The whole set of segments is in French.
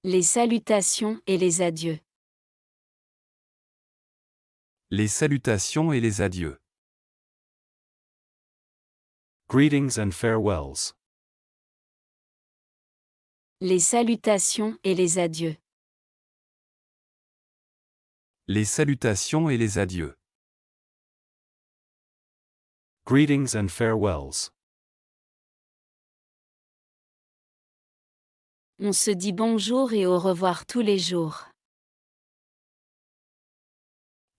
Les salutations et les adieux. Les salutations et les adieux. Greetings and farewells. Les salutations et les adieux. Les salutations et les adieux. Greetings and farewells. On se dit bonjour et au revoir tous les jours.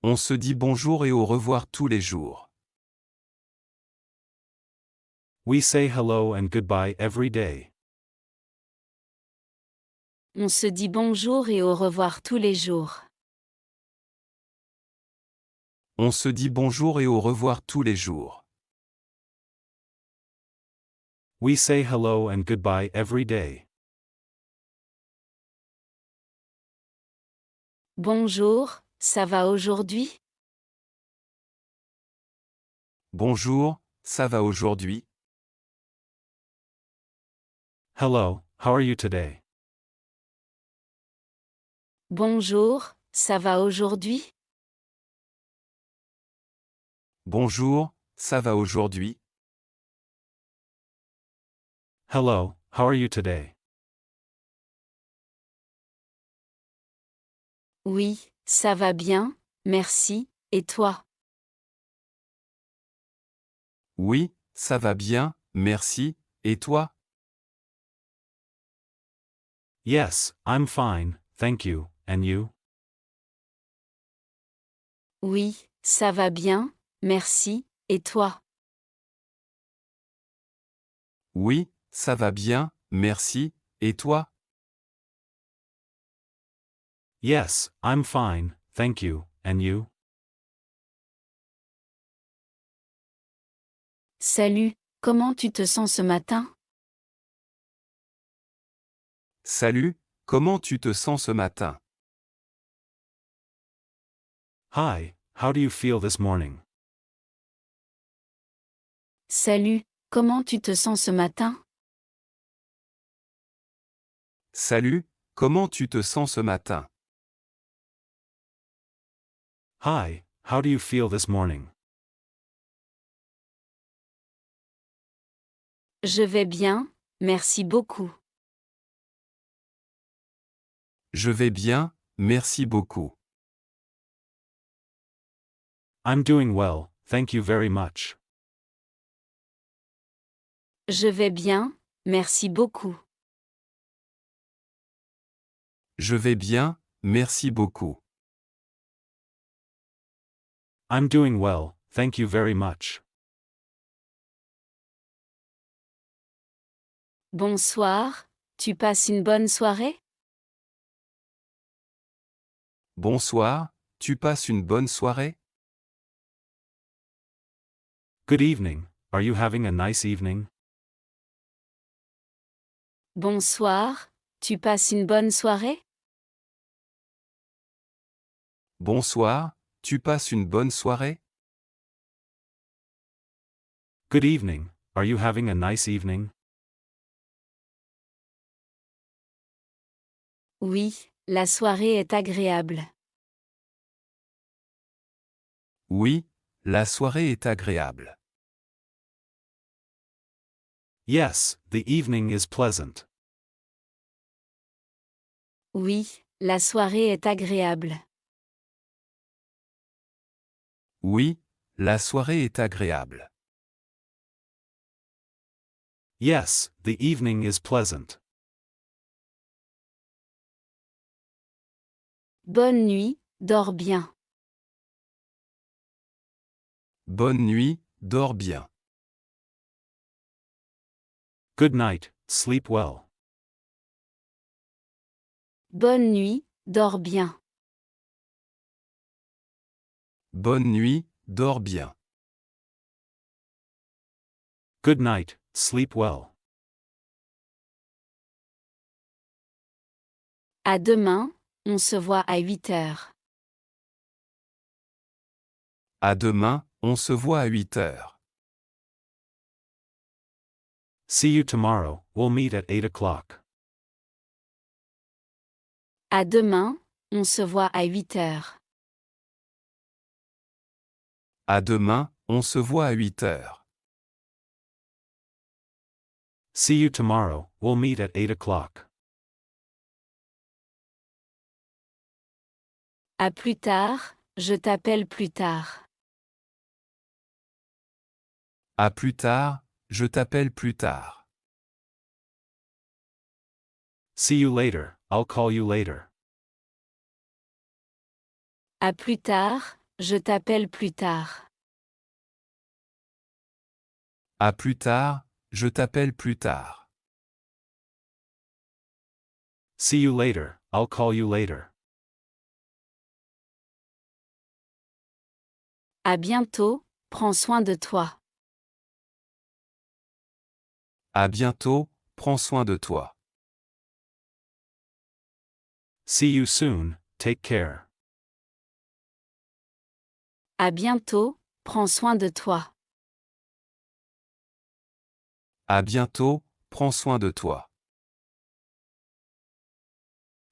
On se dit bonjour et au revoir tous les jours. We say hello and goodbye every day. On se dit bonjour et au revoir tous les jours. On se dit bonjour et au revoir tous les jours. We say hello and goodbye every day. Bonjour, ça va aujourd'hui? Bonjour, ça va aujourd'hui? Hello, how are you today? Bonjour, ça va aujourd'hui? Bonjour, ça va aujourd'hui? Hello, how are you today? Oui, ça va bien, merci, et toi? Oui, ça va bien, merci, et toi? Yes, I'm fine, thank you, and you? Oui, ça va bien, merci, et toi? Oui, ça va bien, merci, et toi? Yes, I'm fine, thank you, and you? Salut, comment tu te sens ce matin? Salut, comment tu te sens ce matin? Hi, how do you feel this morning? Salut, comment tu te sens ce matin? Salut, comment tu te sens ce matin? Hi, how do you feel this morning? Je vais bien, merci beaucoup. Je vais bien, merci beaucoup. I'm doing well, thank you very much. Je vais bien, merci beaucoup. Je vais bien, merci beaucoup. I'm doing well, thank you very much. Bonsoir, tu passes une bonne soirée? Bonsoir, tu passes une bonne soirée? Good evening, are you having a nice evening? Bonsoir, tu passes une bonne soirée? Bonsoir, tu passes une bonne soirée? Good evening, are you having a nice evening? Oui, la soirée est agréable. Oui, la soirée est agréable. Yes, the evening is pleasant. Oui, la soirée est agréable. Oui, la soirée est agréable. Yes, the evening is pleasant. Bonne nuit, dors bien. Bonne nuit, dors bien. Good night, sleep well. Bonne nuit, dors bien. Bonne nuit, dors bien. Good night, sleep well. À demain, on se voit à 8 heures. À demain, on se voit à 8 heures. See you tomorrow, we'll meet at 8 o'clock. À demain, on se voit à 8 heures. À demain, on se voit à 8 heures. See you tomorrow, we'll meet at 8 o'clock. À plus tard, je t'appelle plus tard. À plus tard, je t'appelle plus tard. See you later, I'll call you later. À plus tard, je t'appelle plus tard. À plus tard, je t'appelle plus tard. See you later, I'll call you later. À bientôt, prends soin de toi. À bientôt, prends soin de toi. See you soon, take care. À bientôt, prends soin de toi. À bientôt, prends soin de toi.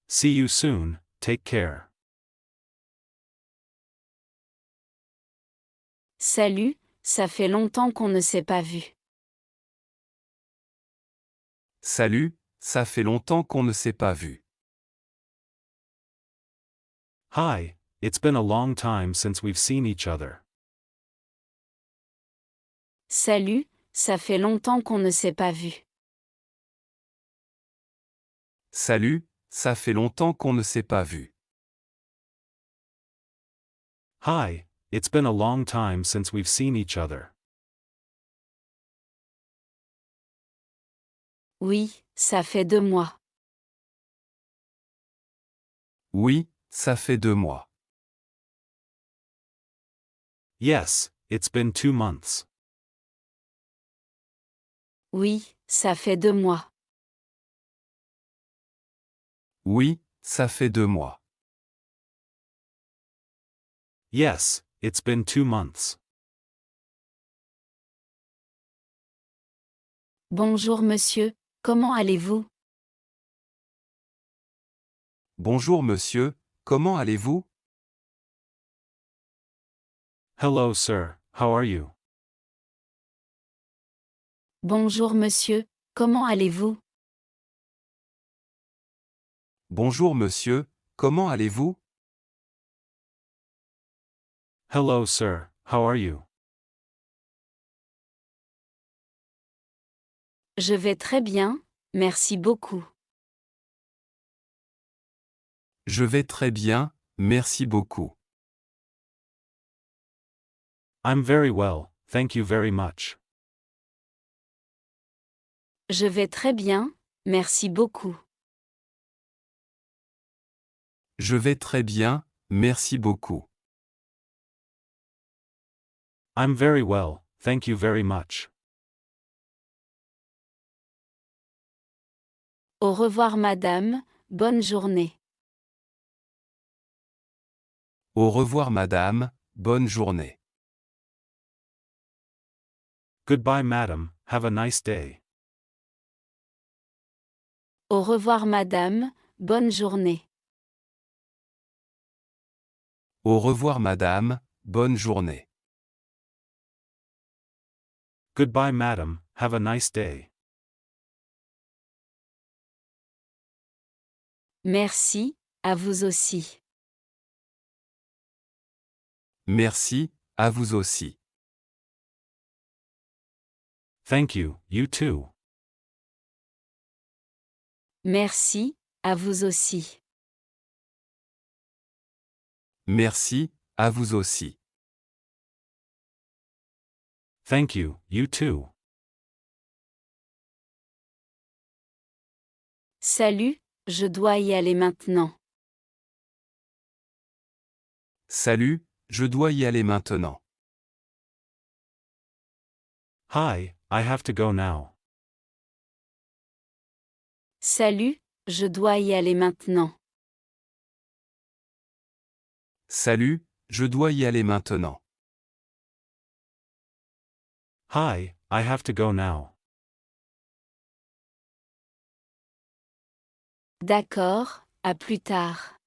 See you soon, take care. Salut, ça fait longtemps qu'on ne s'est pas vu. Salut, ça fait longtemps qu'on ne s'est pas vu. Hi, it's been a long time since we've seen each other. Salut, ça fait longtemps qu'on ne s'est pas vu. Salut, ça fait longtemps qu'on ne s'est pas vu. Hi, it's been a long time since we've seen each other. Oui, ça fait 2 mois. Oui, ça fait 2 mois. Yes, it's been 2 months. Oui, ça fait 2 mois. Oui, ça fait 2 mois. Yes, it's been 2 months. Bonjour monsieur, comment allez-vous? Bonjour monsieur, comment allez-vous? Hello sir, how are you? Bonjour monsieur, comment allez-vous? Bonjour monsieur, comment allez-vous? Hello sir, how are you? Je vais très bien, merci beaucoup. Je vais très bien, merci beaucoup. I'm very well, thank you very much. Je vais très bien, merci beaucoup. Je vais très bien, merci beaucoup. I'm very well, thank you very much. Au revoir madame, bonne journée. Au revoir madame, bonne journée. Goodbye madam, have a nice day. Au revoir madame, bonne journée. Au revoir madame, bonne journée. Goodbye madam, have a nice day. Merci, à vous aussi. Merci, à vous aussi. Thank you, you too. Merci, à vous aussi. Merci, à vous aussi. Thank you, you too. Salut, je dois y aller maintenant. Salut, je dois y aller maintenant. Hi, I have to go now. Salut, je dois y aller maintenant. Salut, je dois y aller maintenant. Hi, I have to go now. D'accord, à plus tard.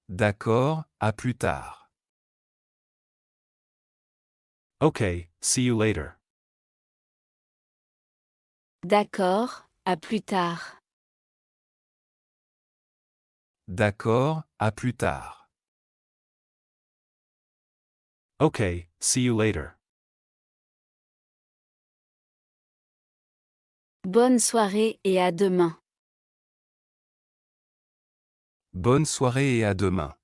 D'accord, à plus tard. Okay, see you later. D'accord, à plus tard. D'accord, à plus tard. Okay, see you later. Bonne soirée et à demain. Bonne soirée et à demain.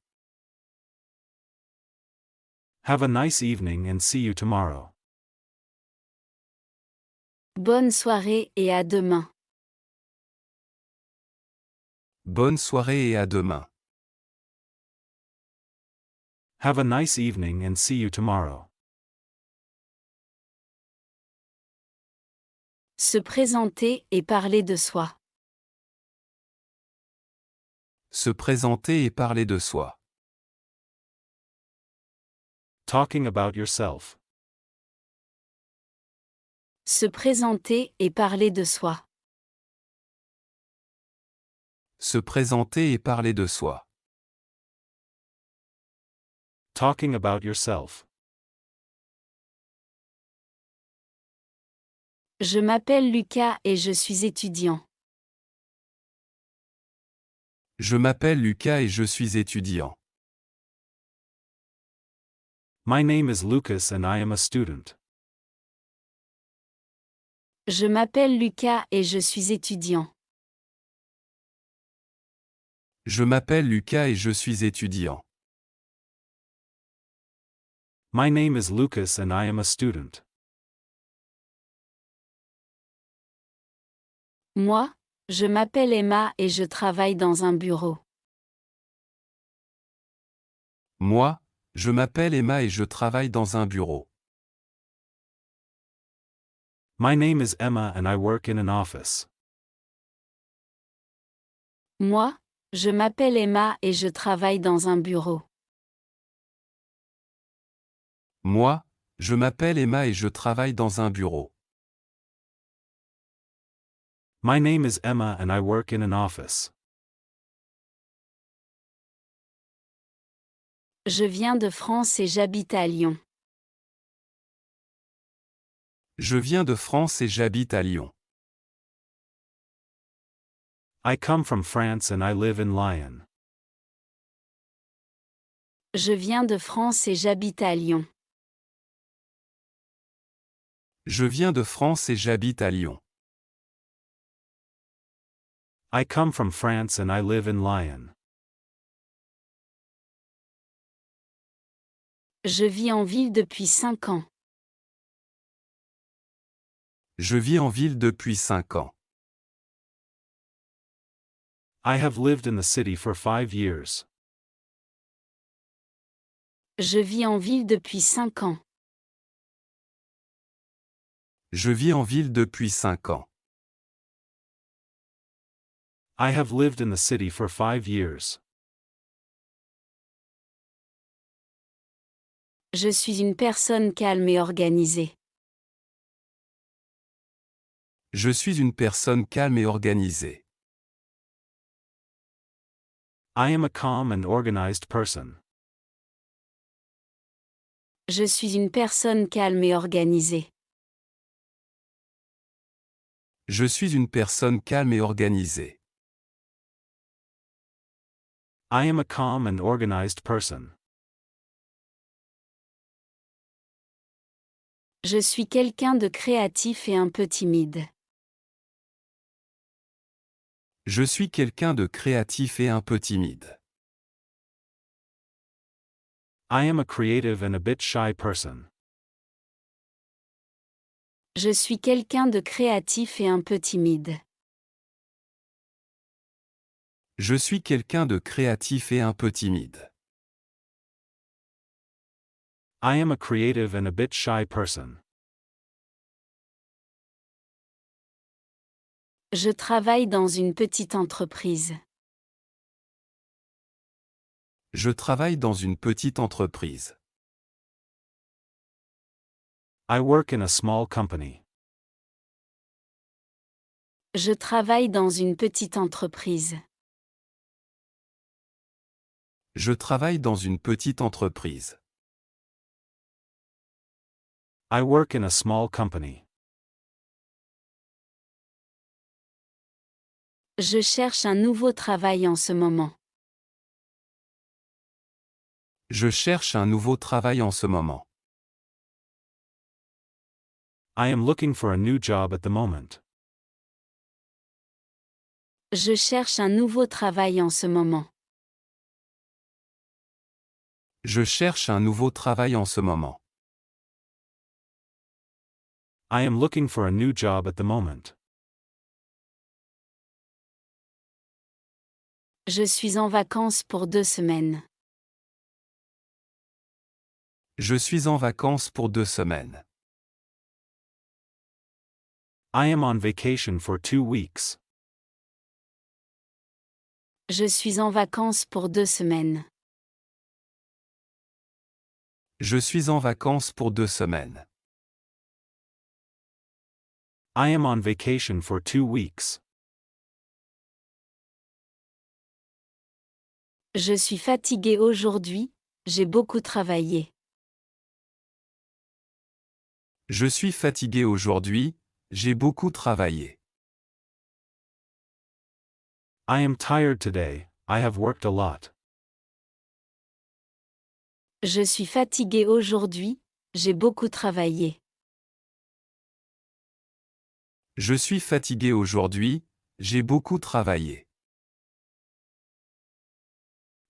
Have a nice evening and see you tomorrow. Bonne soirée et à demain. Bonne soirée et à demain. Have a nice evening and see you tomorrow. Se présenter et parler de soi. Se présenter et parler de soi. Talking about yourself. Se présenter et parler de soi. Se présenter et parler de soi. Talking about yourself. Je m'appelle Lucas et je suis étudiant. Je m'appelle Lucas et je suis étudiant. My name is Lucas and I am a student. Je m'appelle Lucas et je suis étudiant. Je m'appelle Lucas et je suis étudiant. My name is Lucas and I am a student. Moi, je m'appelle Emma et je travaille dans un bureau. Moi, je m'appelle Emma et je travaille dans un bureau. My name is Emma and I work in an office. Moi, je m'appelle Emma et je travaille dans un bureau. Moi, je m'appelle Emma et je travaille dans un bureau. My name is Emma and I work in an office. Je viens de France et j'habite à Lyon. Je viens de France et j'habite à Lyon. I come from France and I live in Lyon. Je viens de France et j'habite à Lyon. Je viens de France et j'habite à Lyon. I come from France and I live in Lyon. Je vis en ville depuis 5 ans. Je vis en ville depuis 5 ans. I have lived in the city for 5 years. Je vis en ville depuis 5 ans. Je vis en ville depuis 5 ans. I have lived in the city for 5 years. Je suis une personne calme et organisée. Je suis une personne calme et organisée. I am a calm and organized person. Je suis une personne calme et organisée. Je suis une personne calme et organisée. I am a calm and organized person. Je suis quelqu'un de créatif et un peu timide. Je suis quelqu'un de créatif et un peu timide. I am a creative and a bit shy person. Je suis quelqu'un de créatif et un peu timide. Je suis quelqu'un de créatif et un peu timide. I am a creative and a bit shy person. Je travaille dans une petite entreprise. Je travaille dans une petite entreprise. I work in a small company. Je travaille dans une petite entreprise. Je travaille dans une petite entreprise. I work in a small company. Je cherche un nouveau travail en ce moment. Je cherche un nouveau travail en ce moment. I am looking for a new job at the moment. Je cherche un nouveau travail en ce moment. Je cherche un nouveau travail en ce moment. I am looking for a new job at the moment. Je suis en vacances pour 2 semaines. Je suis en vacances pour 2 semaines. I am on vacation for 2 weeks. Je suis en vacances pour 2 semaines. Je suis en vacances pour 2 semaines. I am on vacation for 2 weeks. Je suis fatigué aujourd'hui, j'ai beaucoup travaillé. Je suis fatigué aujourd'hui, j'ai beaucoup travaillé. I am tired today, I have worked a lot. Je suis fatigué aujourd'hui, j'ai beaucoup travaillé. Je suis fatigué aujourd'hui, j'ai beaucoup travaillé.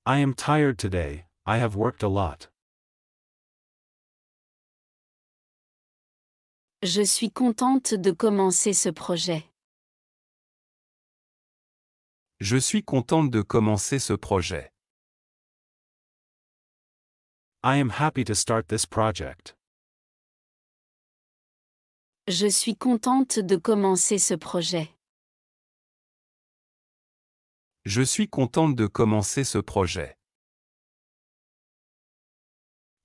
I am tired today, I have worked a lot. Je suis contente de commencer ce projet. Je suis contente de commencer ce projet. I am happy to start this project. Je suis contente de commencer ce projet. Je suis contente de commencer ce projet.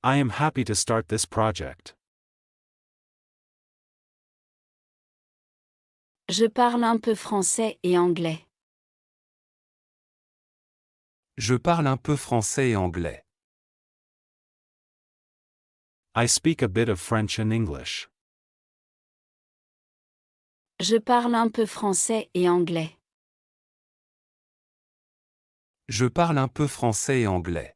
I am happy to start this project. Je parle un peu français et anglais. Je parle un peu français et anglais. I speak a bit of French and English. Je parle un peu français et anglais. Je parle un peu français et anglais.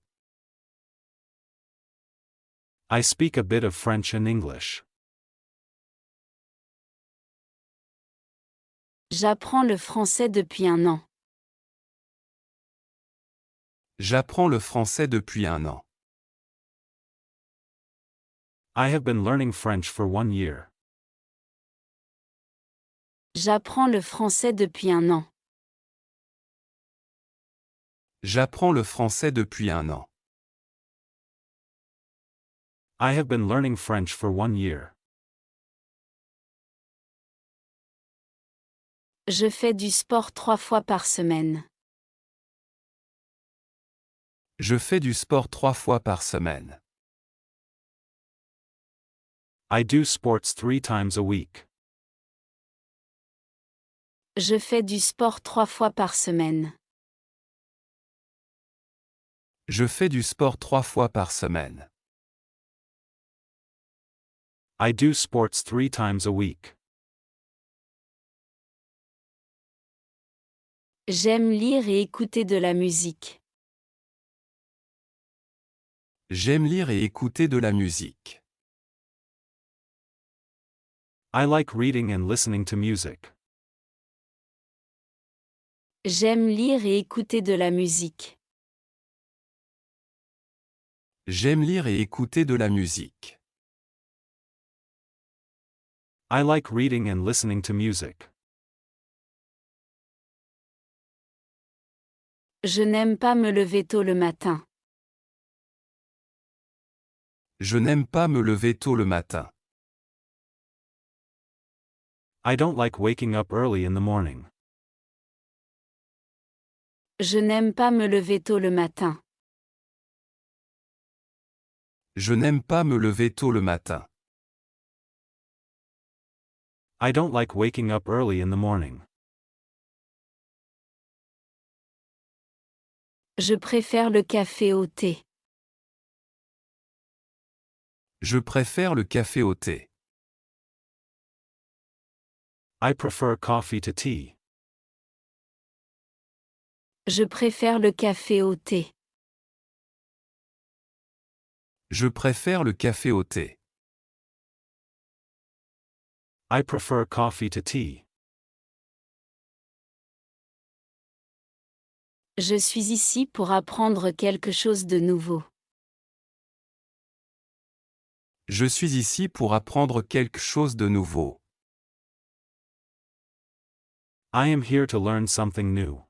I speak a bit of French and English. J'apprends le français depuis 1 an. J'apprends le français depuis 1 an. I have been learning French for 1 year. J'apprends le français depuis 1 an. J'apprends le français depuis 1 an. I have been learning French for 1 year. Je fais du sport 3 fois par semaine. Je fais du sport 3 fois par semaine. I do sports 3 times a week. Je fais du sport 3 fois par semaine. Je fais du sport 3 fois par semaine. I do sports 3 times a week. J'aime lire et écouter de la musique. J'aime lire et écouter de la musique. I like reading and listening to music. J'aime lire et écouter de la musique. J'aime lire et écouter de la musique. I like reading and listening to music. Je n'aime pas me lever tôt le matin. Je n'aime pas me lever tôt le matin. I don't like waking up early in the morning. Je n'aime pas me lever tôt le matin. Je n'aime pas me lever tôt le matin. I don't like waking up early in the morning. Je préfère le café au thé. Je préfère le café au thé. I prefer coffee to tea. Je préfère le café au thé. Je préfère le café au thé. I prefer coffee to tea. Je suis ici pour apprendre quelque chose de nouveau. Je suis ici pour apprendre quelque chose de nouveau. I am here to learn something new.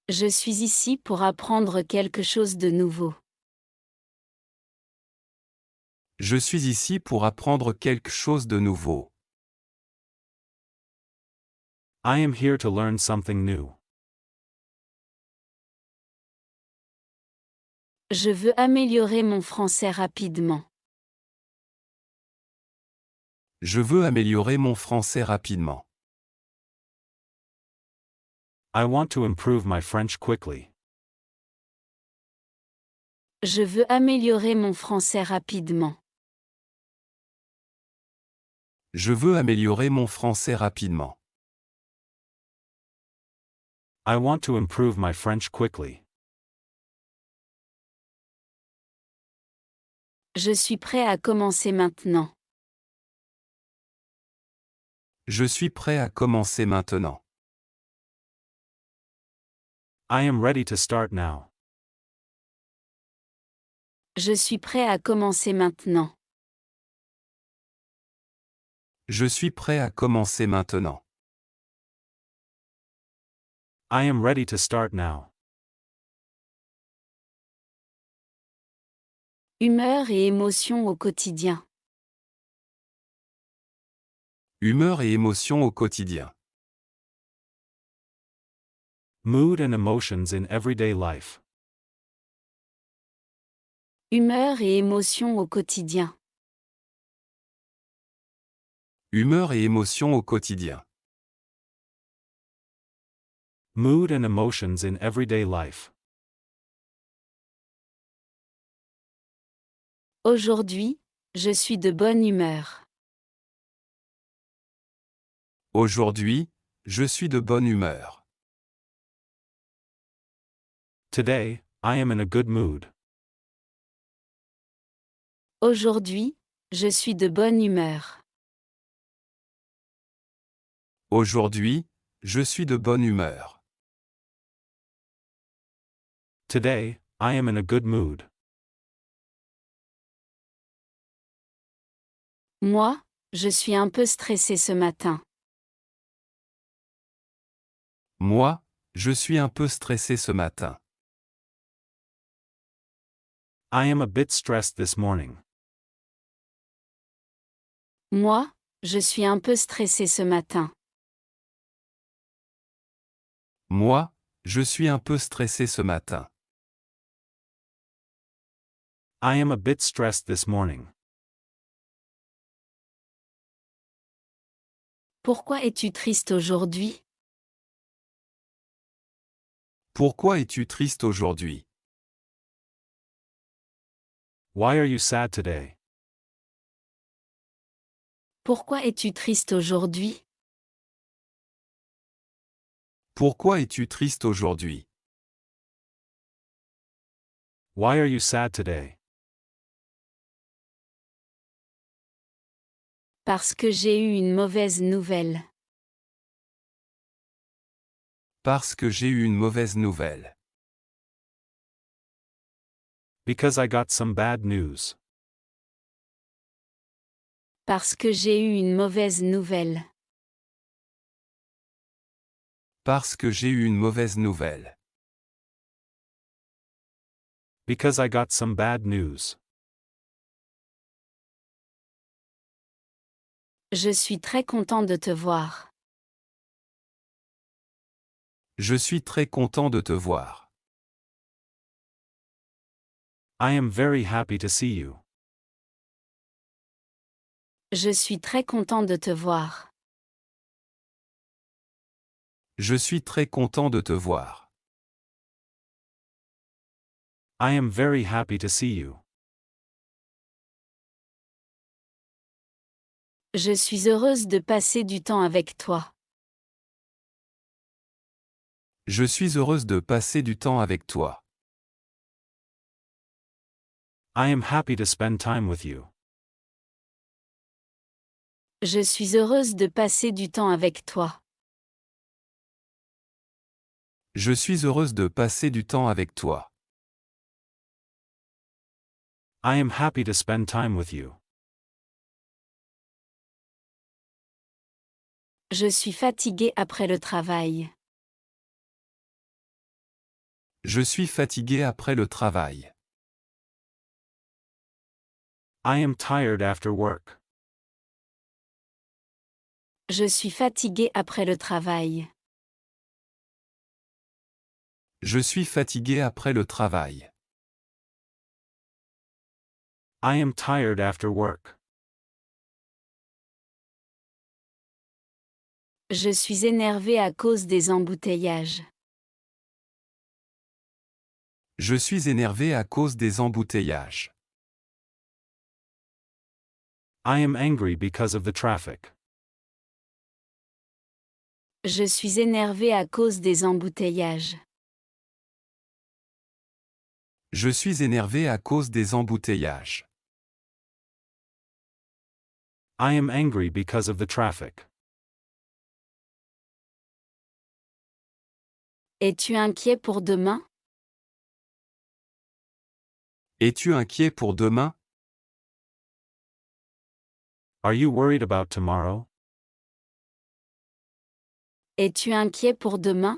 Je suis ici pour apprendre quelque chose de nouveau. Je suis ici pour apprendre quelque chose de nouveau. I am here to learn something new. Je veux améliorer mon français rapidement. Je veux améliorer mon français rapidement. I want to improve my French quickly. Je veux améliorer mon français rapidement. Je veux améliorer mon français rapidement. I want to improve my French quickly. Je suis prêt à commencer maintenant. Je suis prêt à commencer maintenant. I am ready to start now. Je suis prêt à commencer maintenant. Je suis prêt à commencer maintenant. I am ready to start now. Humeur et émotion au quotidien. Humeur et émotion au quotidien. Mood and emotions in everyday life. Humeur et émotion au quotidien. Humeur et émotion au quotidien. Mood and emotions in everyday life. Aujourd'hui, je suis de bonne humeur. Aujourd'hui, je suis de bonne humeur. Today, I am in a good mood. Aujourd'hui, je suis de bonne humeur. Aujourd'hui, je suis de bonne humeur. Today, I am in a good mood. Moi, je suis un peu stressé ce matin. Moi, je suis un peu stressé ce matin. I am a bit stressed this morning. Moi, je suis un peu stressé ce matin. Moi, je suis un peu stressé ce matin. I am a bit stressed this morning. Pourquoi es-tu triste aujourd'hui? Pourquoi es-tu triste aujourd'hui? Why are you sad today? Pourquoi es-tu triste aujourd'hui? Pourquoi es-tu triste aujourd'hui? Why are you sad today? Parce que j'ai eu une mauvaise nouvelle. Parce que j'ai eu une mauvaise nouvelle. Because I got some bad news. Parce que j'ai eu une mauvaise nouvelle. Parce que j'ai eu une mauvaise nouvelle. Because I got some bad news. Je suis très content de te voir. Je suis très content de te voir. I am very happy to see you. Je suis très content de te voir. Je suis très content de te voir. I am very happy to see you. Je suis heureuse de passer du temps avec toi. Je suis heureuse de passer du temps avec toi. I am happy to spend time with you. Je suis heureuse de passer du temps avec toi. Je suis heureuse de passer du temps avec toi. I am happy to spend time with you. Je suis fatiguée après le travail. Je suis fatigué après le travail. I am tired after work. Je suis fatiguée après le travail. Je suis fatigué après le travail. I am tired after work. Je suis énervée à cause des embouteillages. Je suis énervé à cause des embouteillages. I am angry because of the traffic. Je suis énervée à cause des embouteillages. Je suis énervé à cause des embouteillages. I am angry because of the traffic. Es-tu inquiet pour demain? Es-tu inquiet pour demain? Are you worried about tomorrow? Es-tu inquiet pour demain?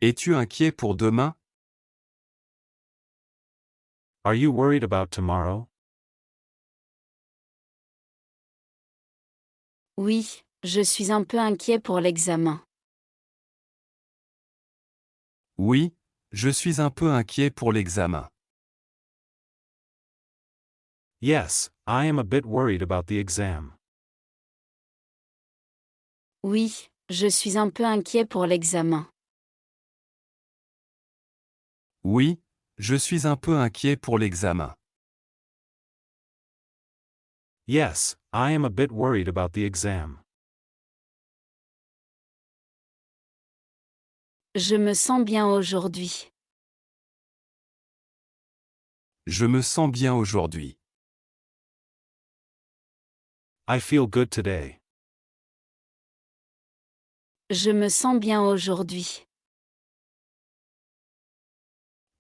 Es-tu inquiet pour demain? Are you worried about tomorrow? Oui, je suis un peu inquiet pour l'examen. Oui, je suis un peu inquiet pour l'examen. Yes, I am a bit worried about the exam. Oui, je suis un peu inquiet pour l'examen. Oui, je suis un peu inquiet pour l'examen. Yes, I am a bit worried about the exam. Je me sens bien aujourd'hui. Je me sens bien aujourd'hui. I feel good today. Je me sens bien aujourd'hui.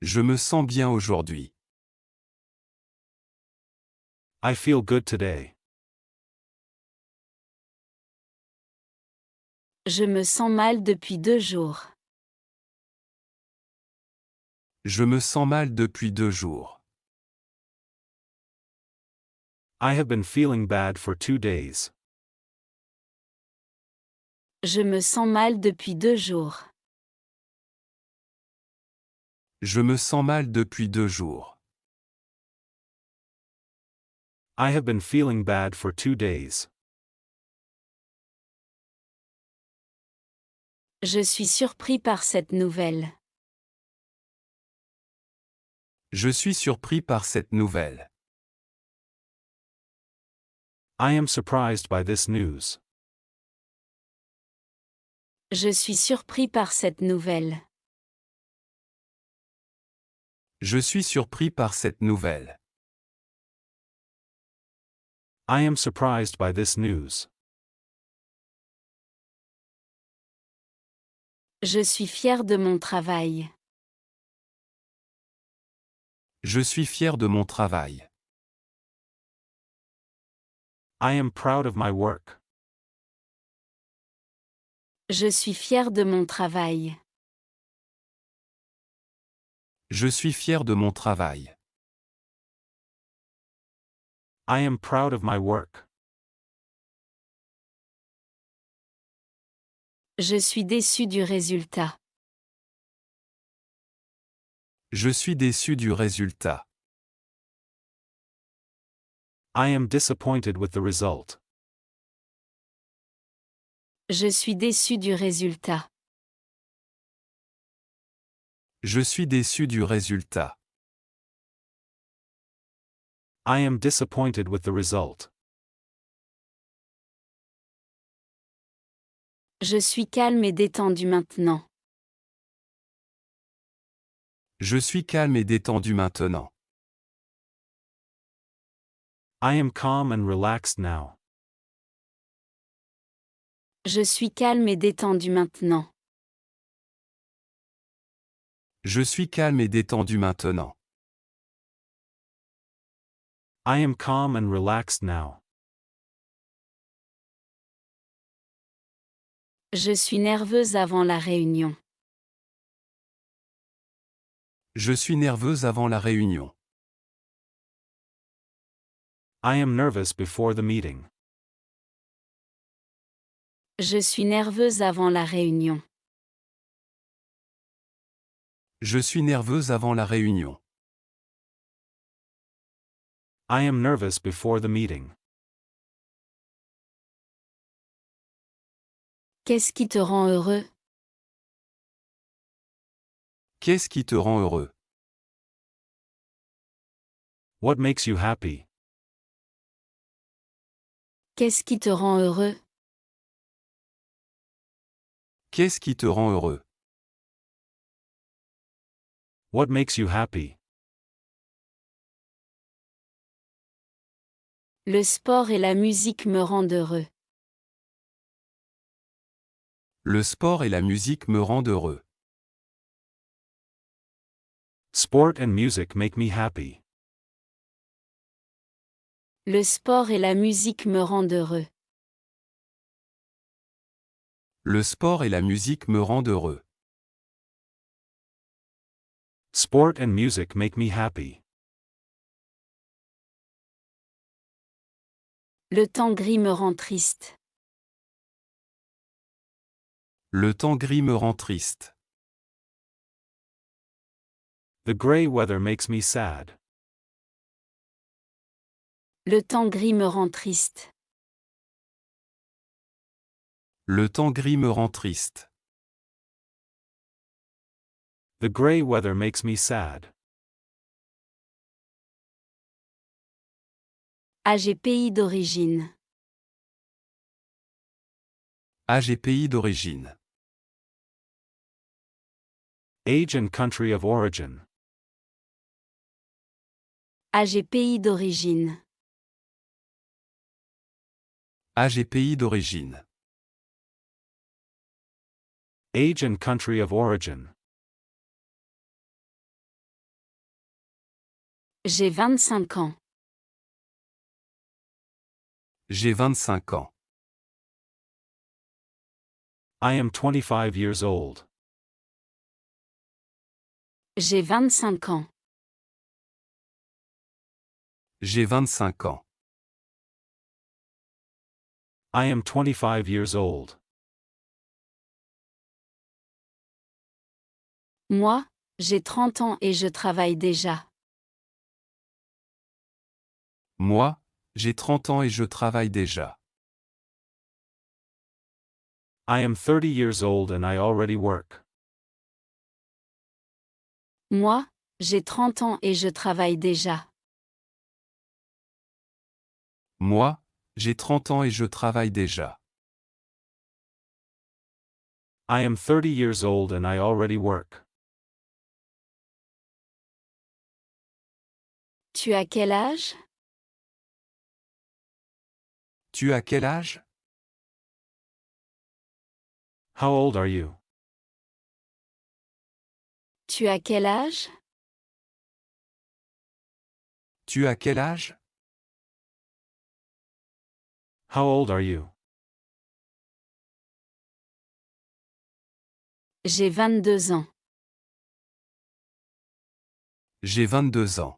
Je me sens bien aujourd'hui. I feel good today. Je me sens mal depuis 2 jours. Je me sens mal depuis 2 jours. I have been feeling bad for 2 days. Je me sens mal depuis 2 jours. Je me sens mal depuis 2 jours. I have been feeling bad for 2 days. Je suis surpris par cette nouvelle. Je suis surpris par cette nouvelle. I am surprised by this news. Je suis surpris par cette nouvelle. Je suis surpris par cette nouvelle. I am surprised by this news. Je suis fier de mon travail. Je suis fier de mon travail. I am proud of my work. Je suis fier de mon travail. Je suis fier de mon travail. I am proud of my work. Je suis déçu du résultat. Je suis déçu du résultat. I am disappointed with the result. Je suis déçu du résultat. Je suis déçu du résultat. I am disappointed with the result. Je suis calme et détendu maintenant. Je suis calme et détendu maintenant. I am calm and relaxed now. Je suis calme et détendu maintenant. Je suis calme et détendu maintenant. I am calm and relaxed now. Je suis nerveuse avant la réunion. Je suis nerveuse avant la réunion. I am nervous before the meeting. Je suis nerveuse avant la réunion. Je suis nerveuse avant la réunion. I am nervous before the meeting. Qu'est-ce qui te rend heureux? Qu'est-ce qui te rend heureux? What makes you happy? Qu'est-ce qui te rend heureux? Qu'est-ce qui te rend heureux? What makes you happy? Le sport et la musique me rendent heureux. Le sport et la musique me rendent heureux. Sport and music make me happy. Le sport et la musique me rendent heureux. Le sport et la musique me rendent heureux. Sport and music make me happy. Le temps gris me rend triste. Le temps gris me rend triste. The gray weather makes me sad. Le temps gris me rend triste. Le temps gris me rend triste. The gray weather makes me sad. Âge et pays d'origine. Âge et pays d'origine. Age and country of origin. Âge et pays d'origine. Âge et pays d'origine. Age and country of origin. J'ai 25 ans. J'ai 25 ans. I am 25 years old. J'ai 25 ans. J'ai 25 ans. I am 25 years old. Moi, j'ai 30 ans et je travaille déjà. Moi, j'ai 30 ans et je travaille déjà. I am 30 years old and I already work. Moi, j'ai 30 ans et je travaille déjà. Moi, j'ai 30 ans et je travaille déjà. I am 30 years old and I already work. Tu as quel âge? Tu as quel âge? How old are you? Tu as quel âge? Tu as quel âge? How old are you? J'ai 22 ans. J'ai 22 ans.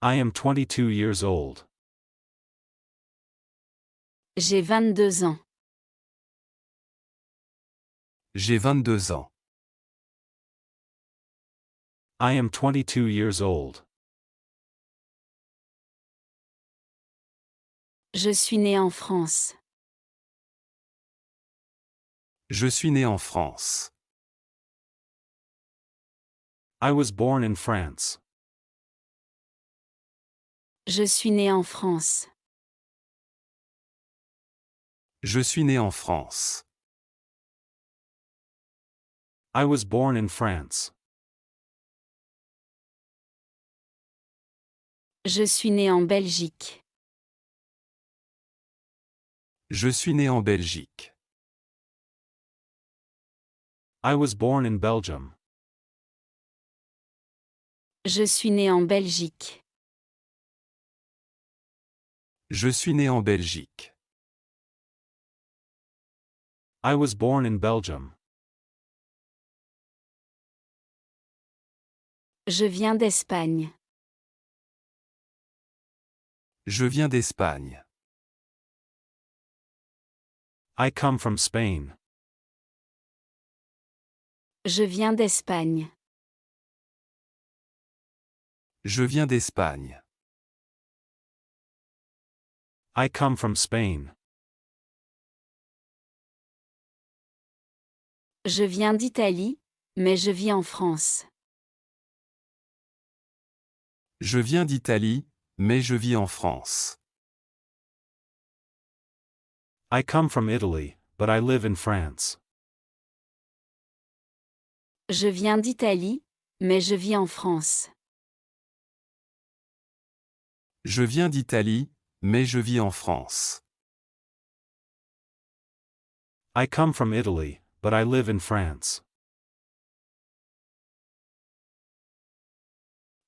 I am 22 years old. J'ai 22 ans. J'ai 22 ans. I am 22 years old. Je suis né en France. Je suis né en France. I was born in France. Je suis né en France. Je suis né en France. I was born in France. Je suis né en Belgique. Je suis né en Belgique. I was born in Belgium. Je suis né en Belgique. Je suis né en Belgique. I was born in Belgium. Je viens d'Espagne. Je viens d'Espagne. I come from Spain. Je viens d'Espagne. Je viens d'Espagne. I come from Spain. Je viens d'Italie, mais je vis en France. Je viens d'Italie, mais je vis en France. I come from Italy, but I live in France. Je viens d'Italie, mais je vis en France. Je viens d'Italie, mais je vis en France. I come from Italy, but I live in France.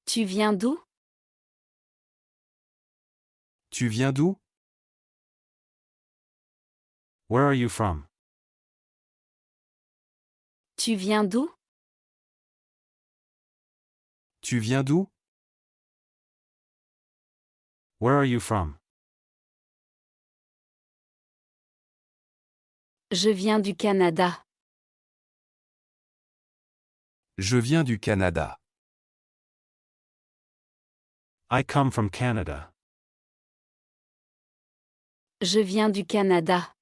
Tu viens d'où? Tu viens d'où? Where are you from? Tu viens d'où? Tu viens d'où? Where are you from? Je viens du Canada. Je viens du Canada. I come from Canada. Je viens du Canada.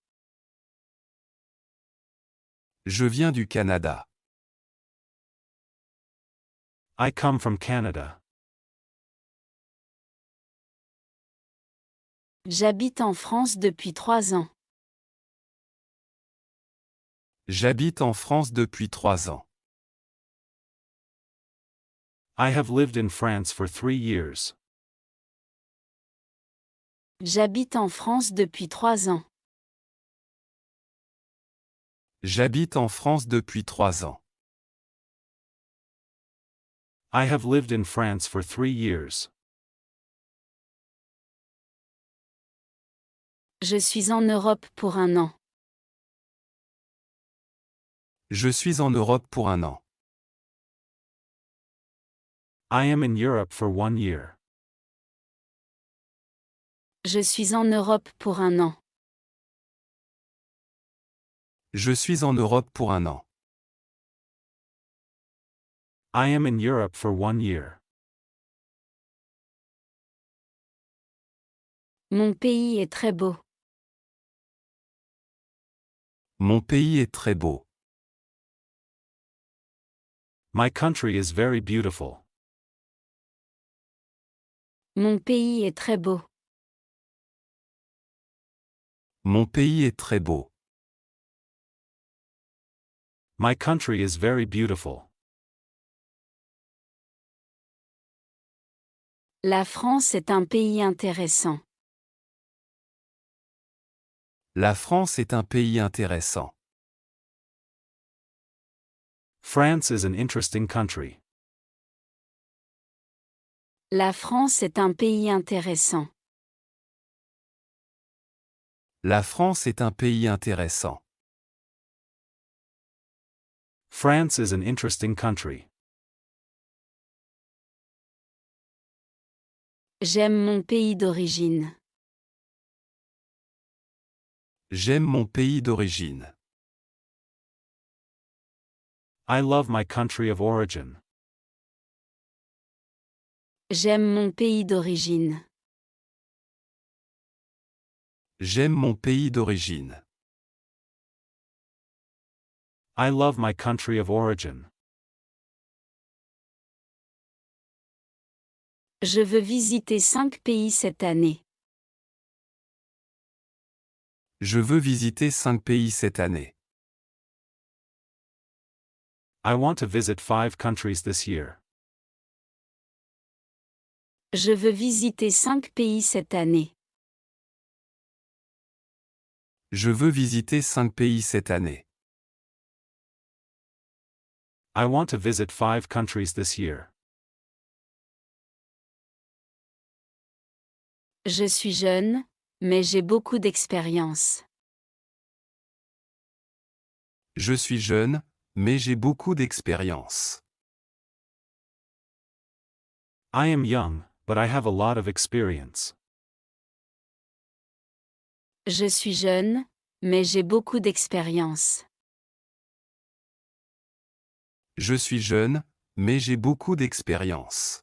Je viens du Canada. I come from Canada. J'habite en France depuis 3 ans. J'habite en France depuis 3 ans. I have lived in France for 3 years. J'habite en France depuis 3 ans. J'habite en France depuis 3 ans. I have lived in France for 3 years. Je suis en Europe pour 1 an. Je suis en Europe pour 1 an. I am in Europe for 1 year. Je suis en Europe pour 1 an. Je suis en Europe pour 1 an. I am in Europe for 1 year. Mon pays est très beau. Mon pays est très beau. My country is very beautiful. Mon pays est très beau. Mon pays est très beau. My country is very beautiful. La France est un pays intéressant. La France est un pays intéressant. France is an interesting country. La France est un pays intéressant. La France est un pays intéressant. France is an interesting country. J'aime mon pays d'origine. J'aime mon pays d'origine. I love my country of origin. J'aime mon pays d'origine. J'aime mon pays d'origine. I love my country of origin. Je veux visiter 5 pays cette année. Je veux visiter 5 pays cette année. I want to visit 5 countries this year. Je veux visiter 5 pays cette année. Je veux visiter 5 pays cette année. I want to visit 5 countries this year. Je suis jeune, mais j'ai beaucoup d'expérience. Je suis jeune, mais j'ai beaucoup d'expérience. I am young, but I have a lot of experience. Je suis jeune, mais j'ai beaucoup d'expérience. Je suis jeune, mais j'ai beaucoup d'expérience.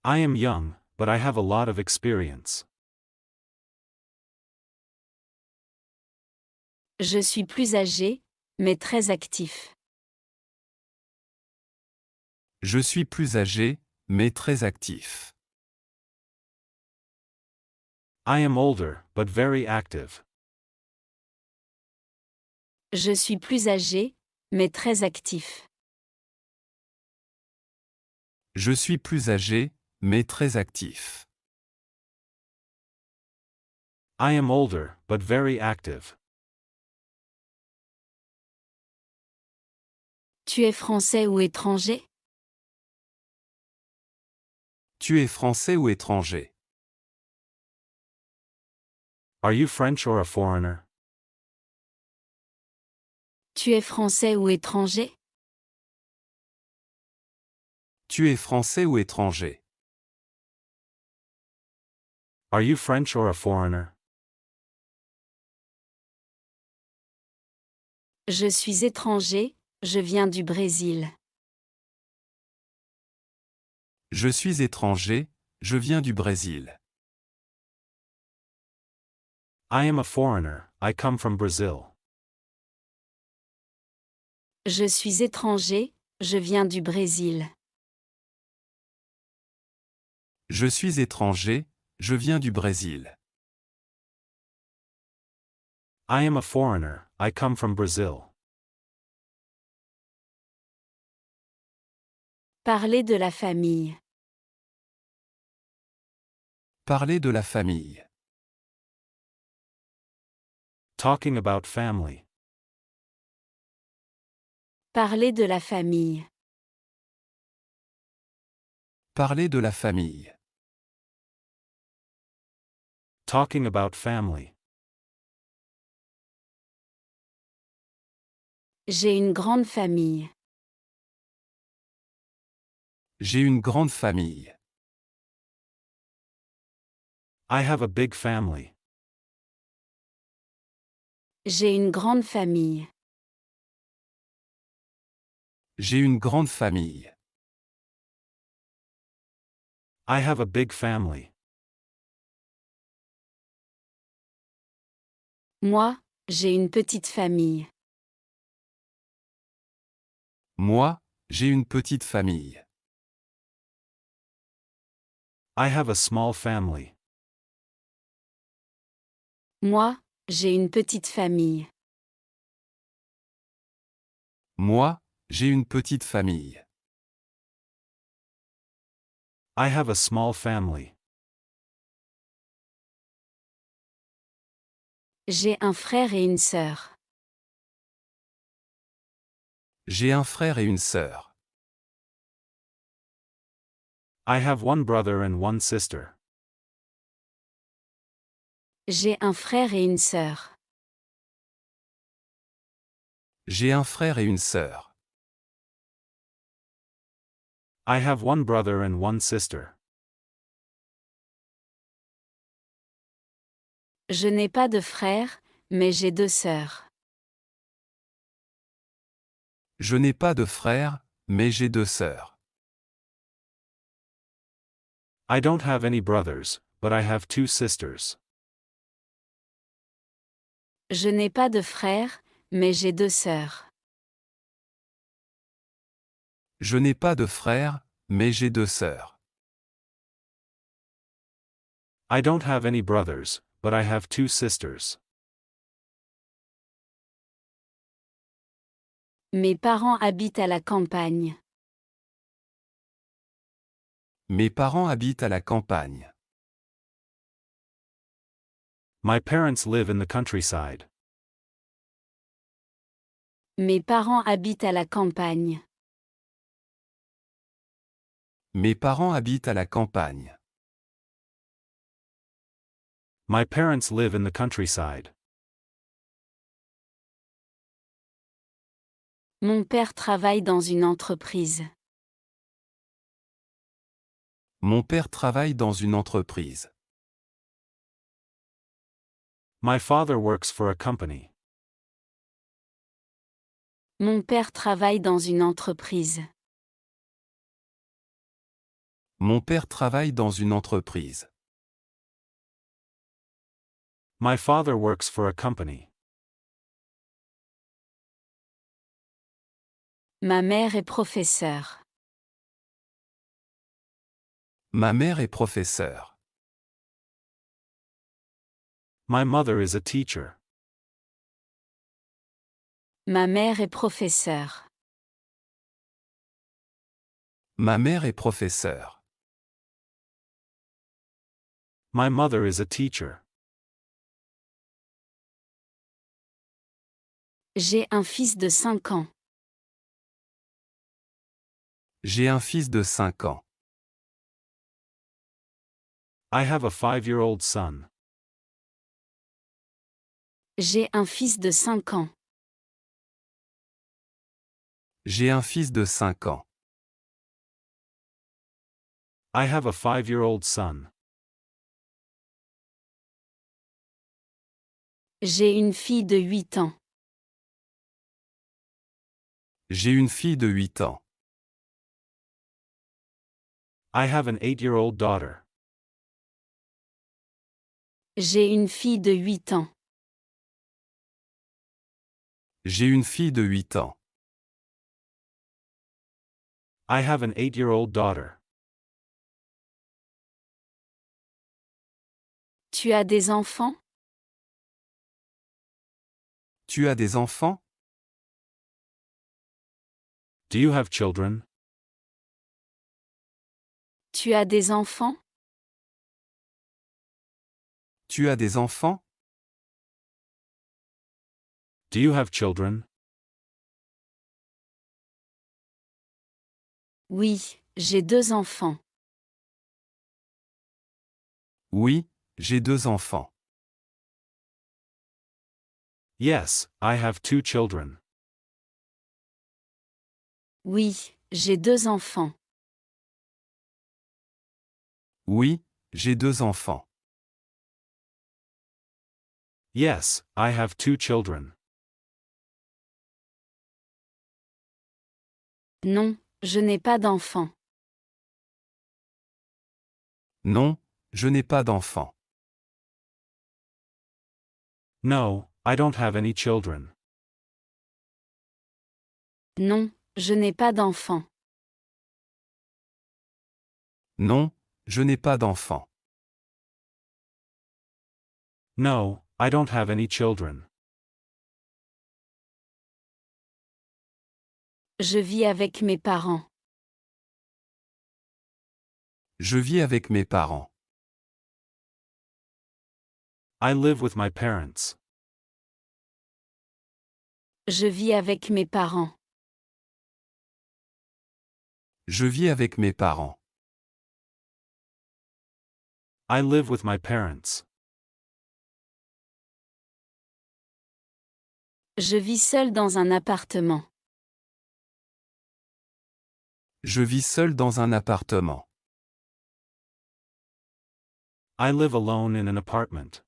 I am young, but I have a lot of experience. Je suis plus âgé, mais très actif. Je suis plus âgé, mais très actif. I am older, but very active. Je suis plus âgé, mais très actif. Je suis plus âgé, mais très actif. I am older, but very active. Tu es français ou étranger? Tu es français ou étranger? Are you French or a foreigner? Tu es français ou étranger? Tu es français ou étranger? Are you French or a foreigner? Je suis étranger, je viens du Brésil. Je suis étranger, je viens du Brésil. I am a foreigner, I come from Brazil. Je suis étranger, je viens du Brésil. Je suis étranger, je viens du Brésil. I am a foreigner, I come from Brazil. Parler de la famille. Parler de la famille. Talking about family. Parler de la famille. Parler de la famille. Talking about family. J'ai une grande famille. J'ai une grande famille. I have a big family. J'ai une grande famille. J'ai une grande famille. I have a big family. Moi, j'ai une petite famille. Moi, j'ai une petite famille. I have a small family. Moi, j'ai une petite famille. Moi, j'ai une petite famille. I have a small family. J'ai un frère et une sœur. J'ai un frère et une sœur. I have one brother and one sister. J'ai un frère et une sœur. J'ai un frère et une sœur. I have one brother and one sister. Je n'ai pas de frère, mais j'ai 2 sœurs. Je n'ai pas de frère, mais j'ai 2 sœurs. I don't have any brothers, but I have 2 sisters. Je n'ai pas de frère, mais j'ai 2 sœurs. Je n'ai pas de frère, Mais j'ai 2 sœurs. I don't have any brothers, but I have 2 sisters. Mes parents habitent à la campagne. Mes parents habitent à la campagne. My parents live in the countryside. Mes parents habitent à la campagne. Mes parents habitent à la campagne. My parents live in the countryside. Mon père travaille dans une entreprise. Mon père travaille dans une entreprise. My father works for a company. Mon père travaille dans une entreprise. Mon père travaille dans une entreprise. My father works for a company. Ma mère est professeure. Ma mère est professeure. My mother is a teacher. Ma mère est professeure. Ma mère est professeure. My mother is a teacher. J'ai un fils de 5 ans. J'ai un fils de 5 ans. I have a 5-year-old son. J'ai un fils de 5 ans. J'ai un fils de 5 ans. I have a 5-year-old son. J'ai une fille de 8 ans. J'ai une fille de 8 ans. I have an 8-year-old daughter. J'ai une fille de 8 ans. J'ai une fille de 8 ans. I have an 8-year-old daughter. Tu as des enfants? Tu as des enfants? Do you have children? Tu as des enfants? Tu as des enfants? Do you have children? Oui, j'ai 2 enfants. Oui, j'ai 2 enfants. Yes, I have 2 children. Oui, j'ai 2 enfants. Oui, j'ai 2 enfants. Yes, I have 2 children. Non, je n'ai pas d'enfants. Non, je n'ai pas d'enfants. No, I don't have any children. Non, je n'ai pas d'enfants. Non, je n'ai pas d'enfants. No, I don't have any children. Je vis avec mes parents. Je vis avec mes parents. I live with my parents. Je vis avec mes parents. Je vis avec mes parents. I live with my parents. Je vis seul dans un appartement. Je vis seul dans un appartement. I live alone in an apartment.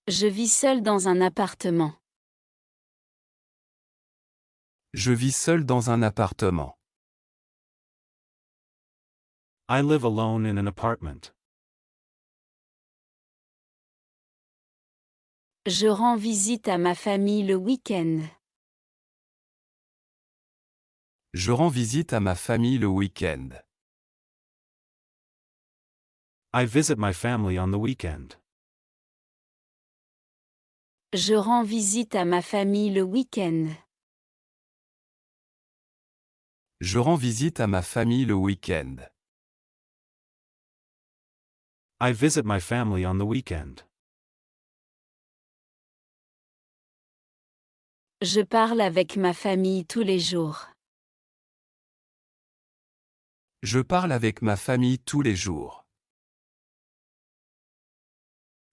Je vis seul dans un appartement. Je vis seul dans un appartement. I live alone in an apartment. Je rends visite à ma famille le week-end. Je rends visite à ma famille le week-end. I visit my family on the weekend. Je rends visite à ma famille le week-end. Je rends visite à ma famille le week-end. I visit my family on the weekend. Je parle avec ma famille tous les jours. Je parle avec ma famille tous les jours.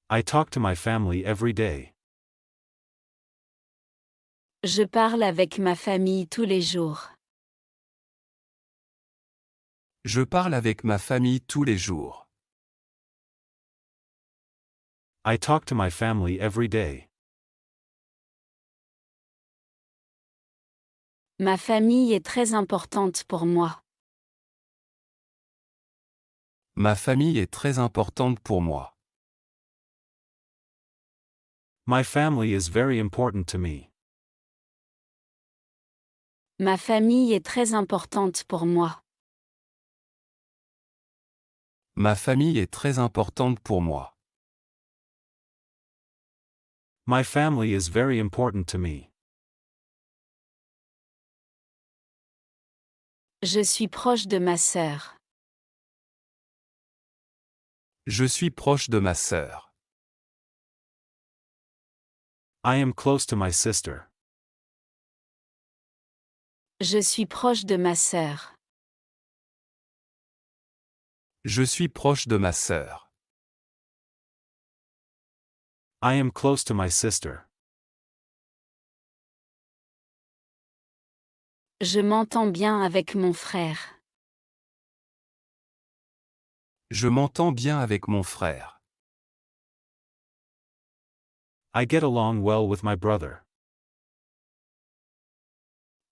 I talk to my family every day. Je parle avec ma famille tous les jours. Je parle avec ma famille tous les jours. I talk to my family every day. Ma famille est très importante pour moi. Ma famille est très importante pour moi. My family is very important to me. Ma famille est très importante pour moi. Ma famille est très importante pour moi. My family is very important to me. Je suis proche de ma sœur. Je suis proche de ma sœur. I am close to my sister. Je suis proche de ma sœur. Je suis proche de ma sœur. I am close to my sister. Je m'entends bien avec mon frère. Je m'entends bien avec mon frère. I get along well with my brother.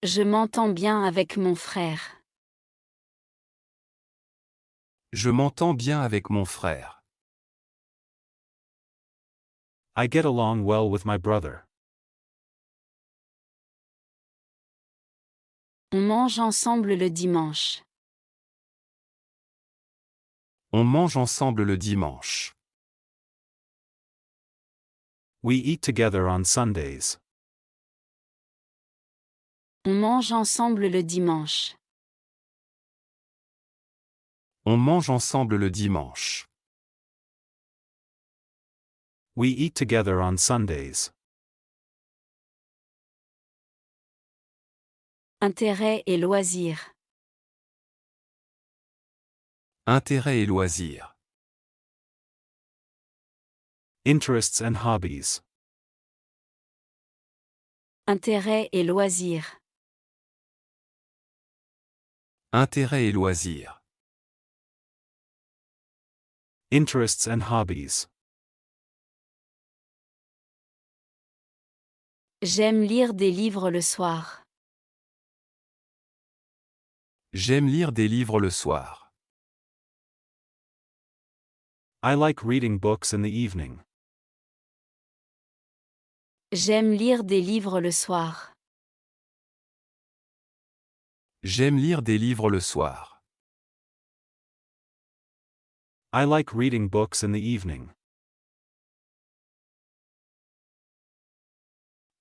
Je m'entends bien avec mon frère. Je m'entends bien avec mon frère. I get along well with my brother. On mange ensemble le dimanche. On mange ensemble le dimanche. We eat together on Sundays. On mange ensemble le dimanche. On mange ensemble le dimanche. We eat together on Sundays. Intérêt et loisirs. Intérêts et loisirs. Interests and hobbies. Intérêt et loisirs. Intérêts et loisirs. Interests and hobbies. J'aime lire des livres le soir. J'aime lire des livres le soir. I like reading books in the evening. J'aime lire des livres le soir. J'aime lire des livres le soir. I like reading books in the evening.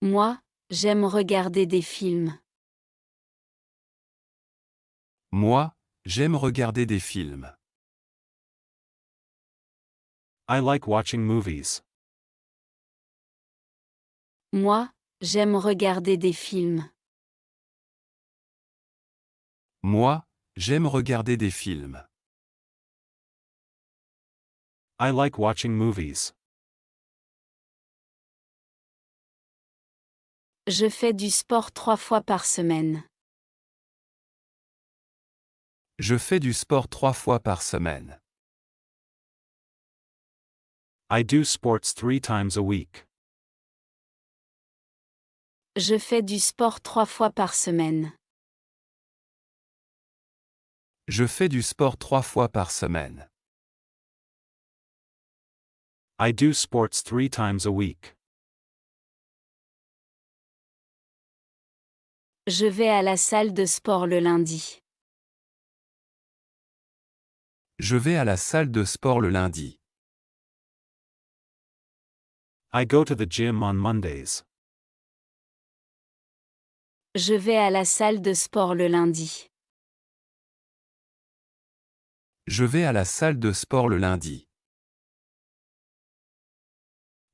Moi, j'aime regarder des films. Moi, j'aime regarder des films. I like watching movies. Moi, j'aime regarder des films. Moi, j'aime regarder des films. I like watching movies. Je fais du sport 3 fois par semaine. Je fais du sport 3 fois par semaine. I do sports 3 times a week. Je fais du sport 3 fois par semaine. Je fais du sport 3 fois par semaine. I do sports 3 times a week. Je vais à la salle de sport le lundi. Je vais à la salle de sport le lundi. I go to the gym on Mondays. Je vais à la salle de sport le lundi. Je vais à la salle de sport le lundi.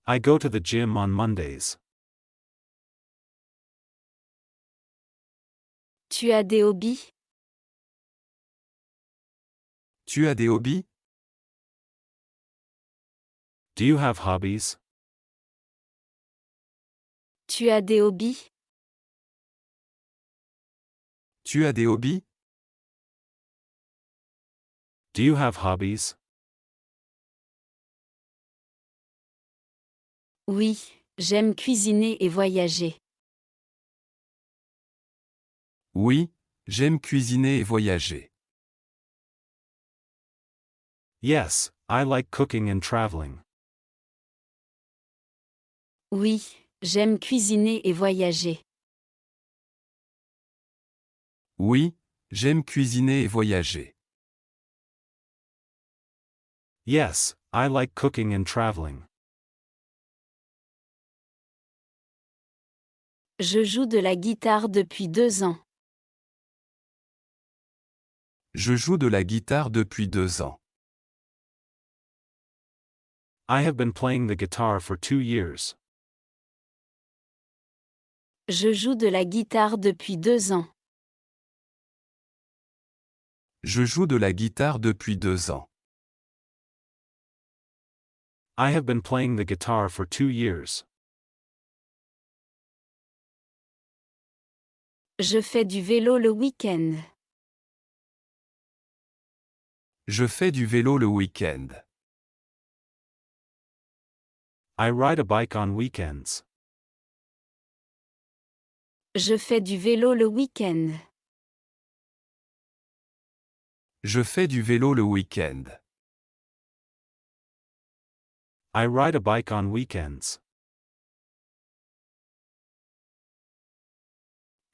I go to the gym on Mondays. Tu as des hobbies? Tu as des hobbies? Do you have hobbies? Tu as des hobbies? Tu as des hobbies? Do you have hobbies? Oui, j'aime cuisiner et voyager. Oui, j'aime cuisiner et voyager. Yes, I like cooking and traveling. Oui, j'aime cuisiner et voyager. Oui, j'aime cuisiner et voyager. Yes, I like cooking and traveling. Je joue de la guitare depuis 2 ans. Je joue de la guitare depuis 2 ans. I have been playing the guitar for 2 years. Je joue de la guitare depuis 2 ans. Je joue de la guitare depuis 2 ans. I have been playing the guitar for 2 years. Je fais du vélo le week-end. Je fais du vélo le week-end. I ride a bike on weekends. Je fais du vélo le week-end. Je fais du vélo le week-end. I ride a bike on weekends.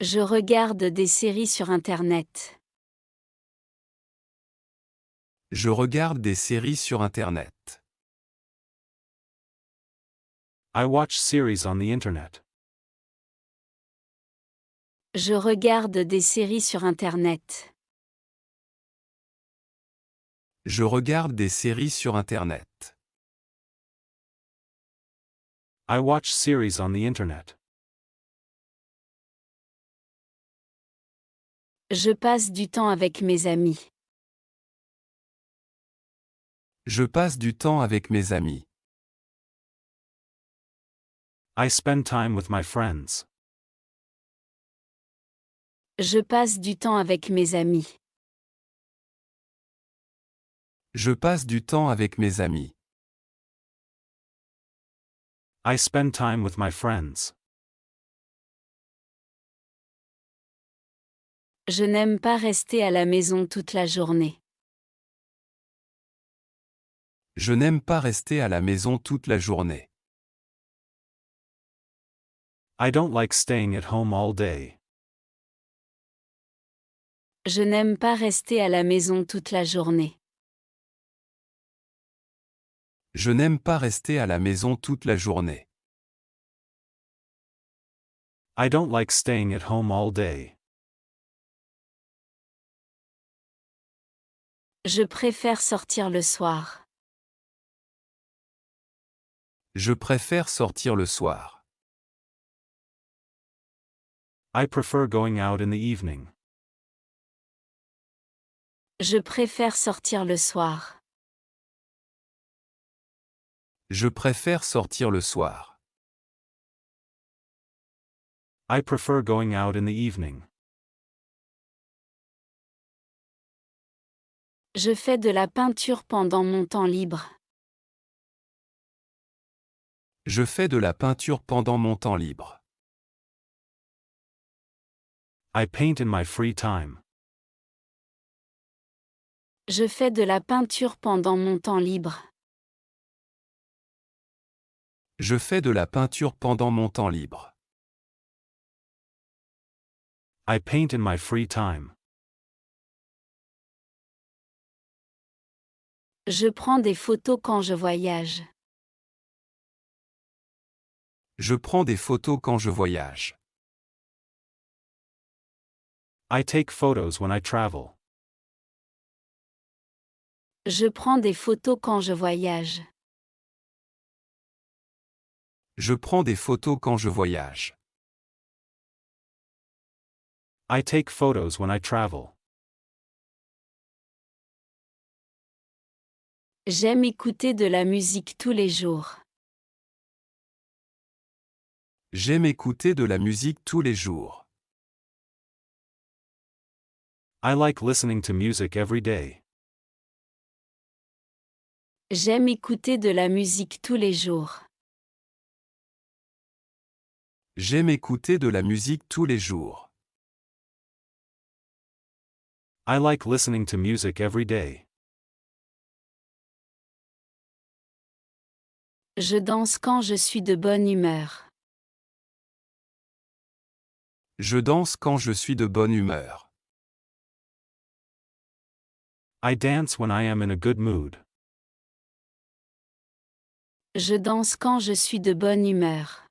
Je regarde des séries sur Internet. Je regarde des séries sur Internet. I watch series on the internet. Je regarde des séries sur Internet. Je regarde des séries sur Internet. I watch series on the internet. Je passe du temps avec mes amis. Je passe du temps avec mes amis. I spend time with my friends. Je passe du temps avec mes amis. Je passe du temps avec mes amis. I spend time with my friends. Je n'aime pas rester à la maison toute la journée. Je n'aime pas rester à la maison toute la journée. I don't like staying at home all day. Je n'aime pas rester à la maison toute la journée. Je n'aime pas rester à la maison toute la journée. I don't like staying at home all day. Je préfère sortir le soir. Je préfère sortir le soir. I prefer going out in the evening. Je préfère sortir le soir. Je préfère sortir le soir. I prefer going out in the evening. Je fais de la peinture pendant mon temps libre. Je fais de la peinture pendant mon temps libre. I paint in my free time. Je fais de la peinture pendant mon temps libre. Je fais de la peinture pendant mon temps libre. I paint in my free time. Je prends des photos quand je voyage. Je prends des photos quand je voyage. I take photos when I travel. Je prends des photos quand je voyage. Je prends des photos quand je voyage. I take photos when I travel. J'aime écouter de la musique tous les jours. J'aime écouter de la musique tous les jours. I like listening to music every day. J'aime écouter de la musique tous les jours. J'aime écouter de la musique tous les jours. I like listening to music every day. Je danse quand je suis de bonne humeur. Je danse quand je suis de bonne humeur. I dance when I am in a good mood. Je danse quand je suis de bonne humeur.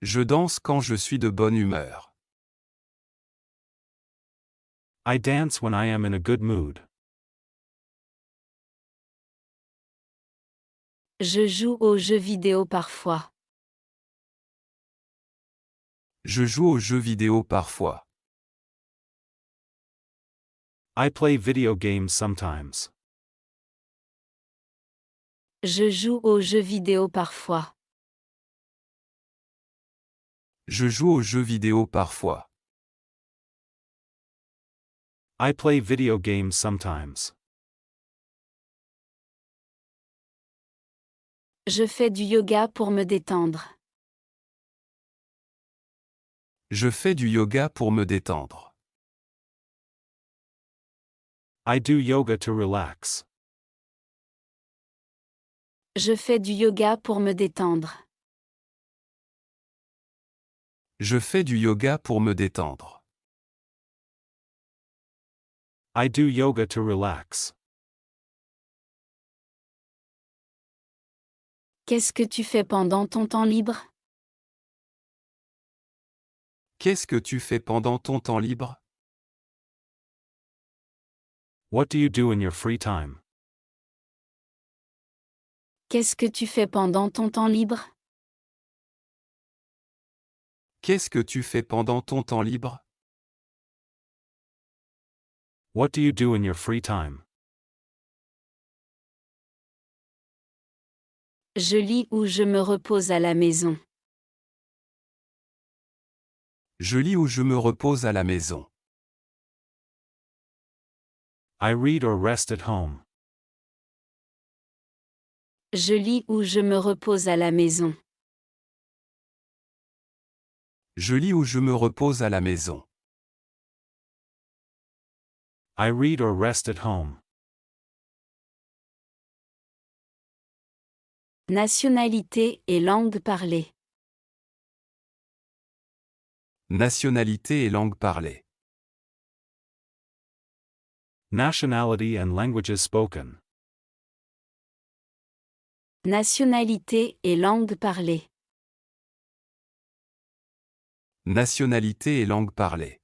Je danse quand je suis de bonne humeur. I dance when I am in a good mood. Je joue aux jeux vidéo parfois. Je joue aux jeux vidéo parfois. I play video games sometimes. Je joue aux jeux vidéo parfois. Je joue aux jeux vidéo parfois. I play video games sometimes. Je fais du yoga pour me détendre. Je fais du yoga pour me détendre. I do yoga to relax. Je fais du yoga pour me détendre. Je fais du yoga pour me détendre. I do yoga to relax. Qu'est-ce que tu fais pendant ton temps libre? Qu'est-ce que tu fais pendant ton temps libre? What do you do in your free time? Qu'est-ce que tu fais pendant ton temps libre? Qu'est-ce que tu fais pendant ton temps libre? What do you do in your free time? Je lis ou je me repose à la maison. Je lis ou je me repose à la maison. I read or rest at home. Je lis ou je me repose à la maison. Je lis ou je me repose à la maison. I read or rest at home. Nationalité et langue parlée. Nationalité et langue parlée. Nationality and languages spoken. Nationalité et langue parlée. Nationalité et langue parlée.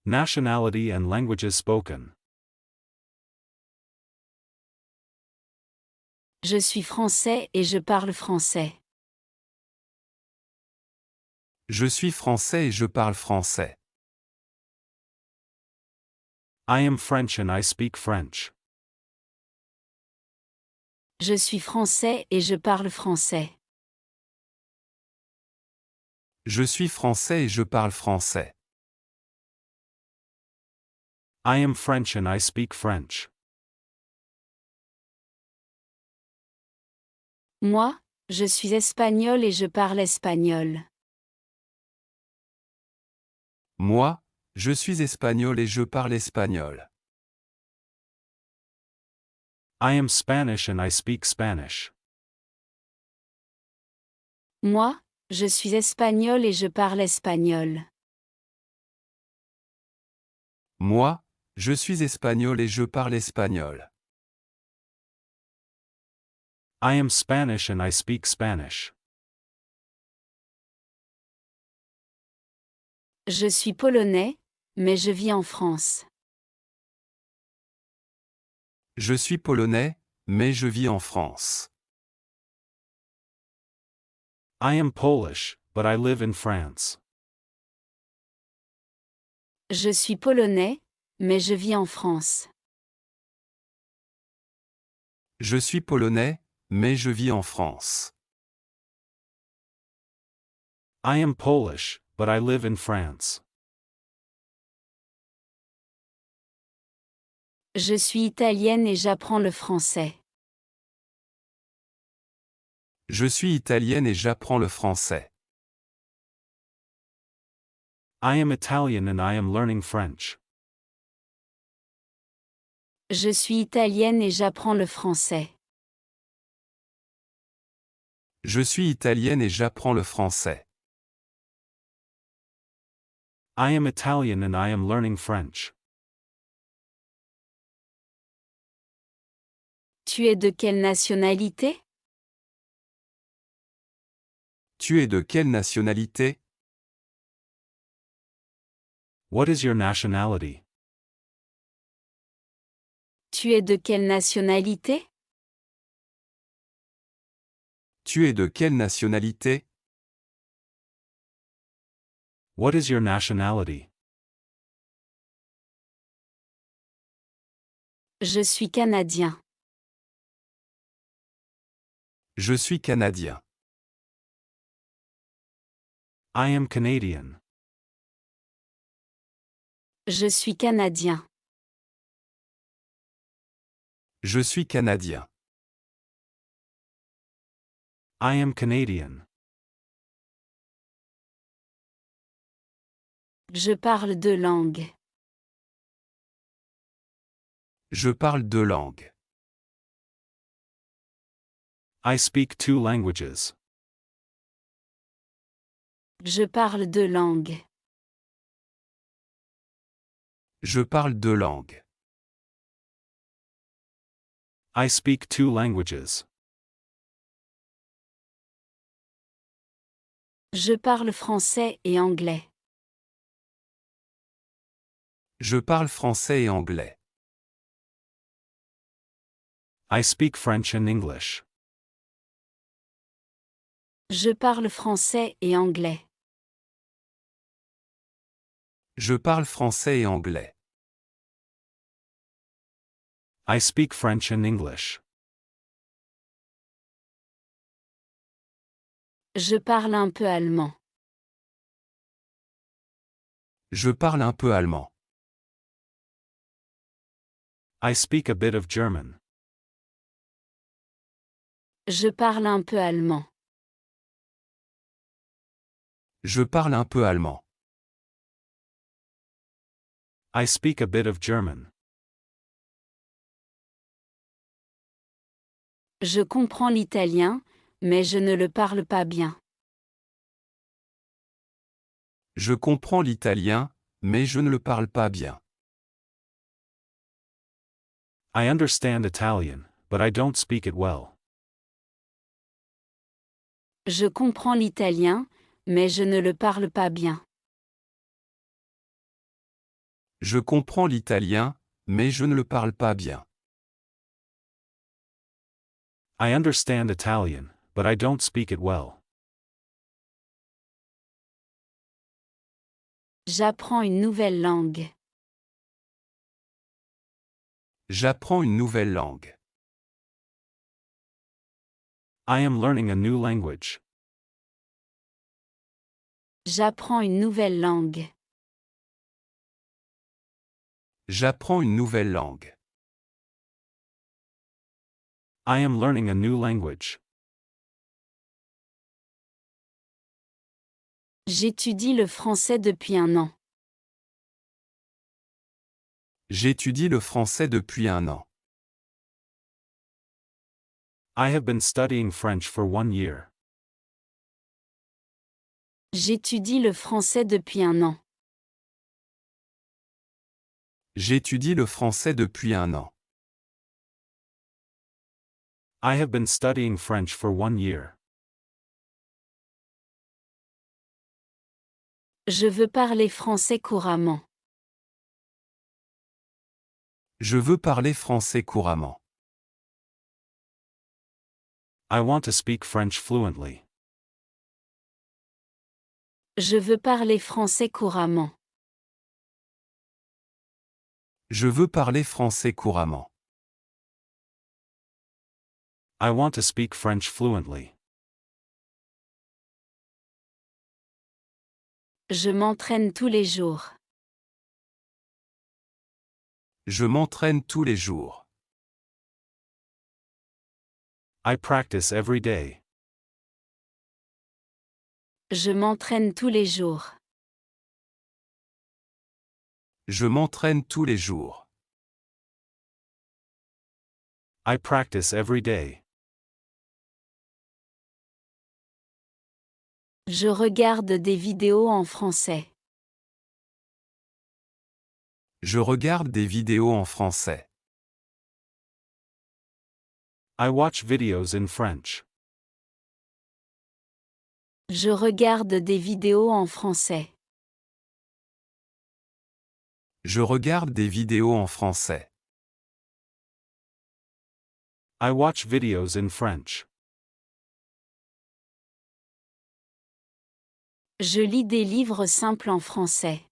Nationality and languages spoken. Je suis français et je parle français. Je suis français et je parle français. I am French and I speak French. Je suis français et je parle français. Je suis français et je parle français. I am French and I speak French. Moi, je suis espagnol et je parle espagnol. Moi, je suis espagnol et je parle espagnol. I am Spanish and I speak Spanish. Moi, Je suis espagnol et je parle espagnol. Moi, je suis espagnol et je parle espagnol. I am Spanish and I speak Spanish. Je suis polonais, mais je vis en France. Je suis polonais, mais je vis en France. I am Polish, but I live in France. Je suis polonais, mais je vis en France. Je suis polonais, mais je vis en France. I am Polish, but I live in France. Je suis italienne et j'apprends le français. Je suis italienne et j'apprends le français. I am Italian and I am learning French. Je suis italienne et j'apprends le français. Je suis italienne et j'apprends le français. I am Italian and I am learning French. Tu es de quelle nationalité? Tu es de quelle nationalité? What is your nationality? Tu es de quelle nationalité? Tu es de quelle nationalité? What is your nationality? Je suis canadien. Je suis canadien. I am Canadian. Je suis canadien. Je suis canadien. I am Canadian. Je parle deux langues. Je parle deux langues. I speak two languages. Je parle deux langues. Je parle deux langues. I speak two languages. Je parle français et anglais. Je parle français et anglais. I speak French and English. Je parle français et anglais. Je parle français et anglais. I speak French and English. Je parle un peu allemand. Je parle un peu allemand. I speak a bit of German. Je parle un peu allemand. Je parle un peu allemand. I speak a bit of German. Je comprends l'italien, mais je ne le parle pas bien. Je comprends l'italien, mais je ne le parle pas bien. I understand Italian, but I don't speak it well. Je comprends l'italien, mais je ne le parle pas bien. Je comprends l'italien, mais je ne le parle pas bien. I understand Italian, but I don't speak it well. J'apprends une nouvelle langue. J'apprends une nouvelle langue. I am learning a new language. J'apprends une nouvelle langue. J'apprends une nouvelle langue. I am learning a new language. J'étudie le français depuis un an. J'étudie le français depuis un an. I have been studying French for 1 year. J'étudie le français depuis un an. J'étudie le français depuis un an. I have been studying French for 1 year. Je veux parler français couramment. Je veux parler français couramment. I want to speak French fluently. Je veux parler français couramment. Je veux parler français couramment. I want to speak French fluently. Je m'entraîne tous les jours. Je m'entraîne tous les jours. I practice every day. Je m'entraîne tous les jours. Je m'entraîne tous les jours. I practice every day. Je regarde des vidéos en français. Je regarde des vidéos en français. I watch videos in French. Je regarde des vidéos en français. Je regarde des vidéos en français. I watch videos in French. Je lis des livres simples en français.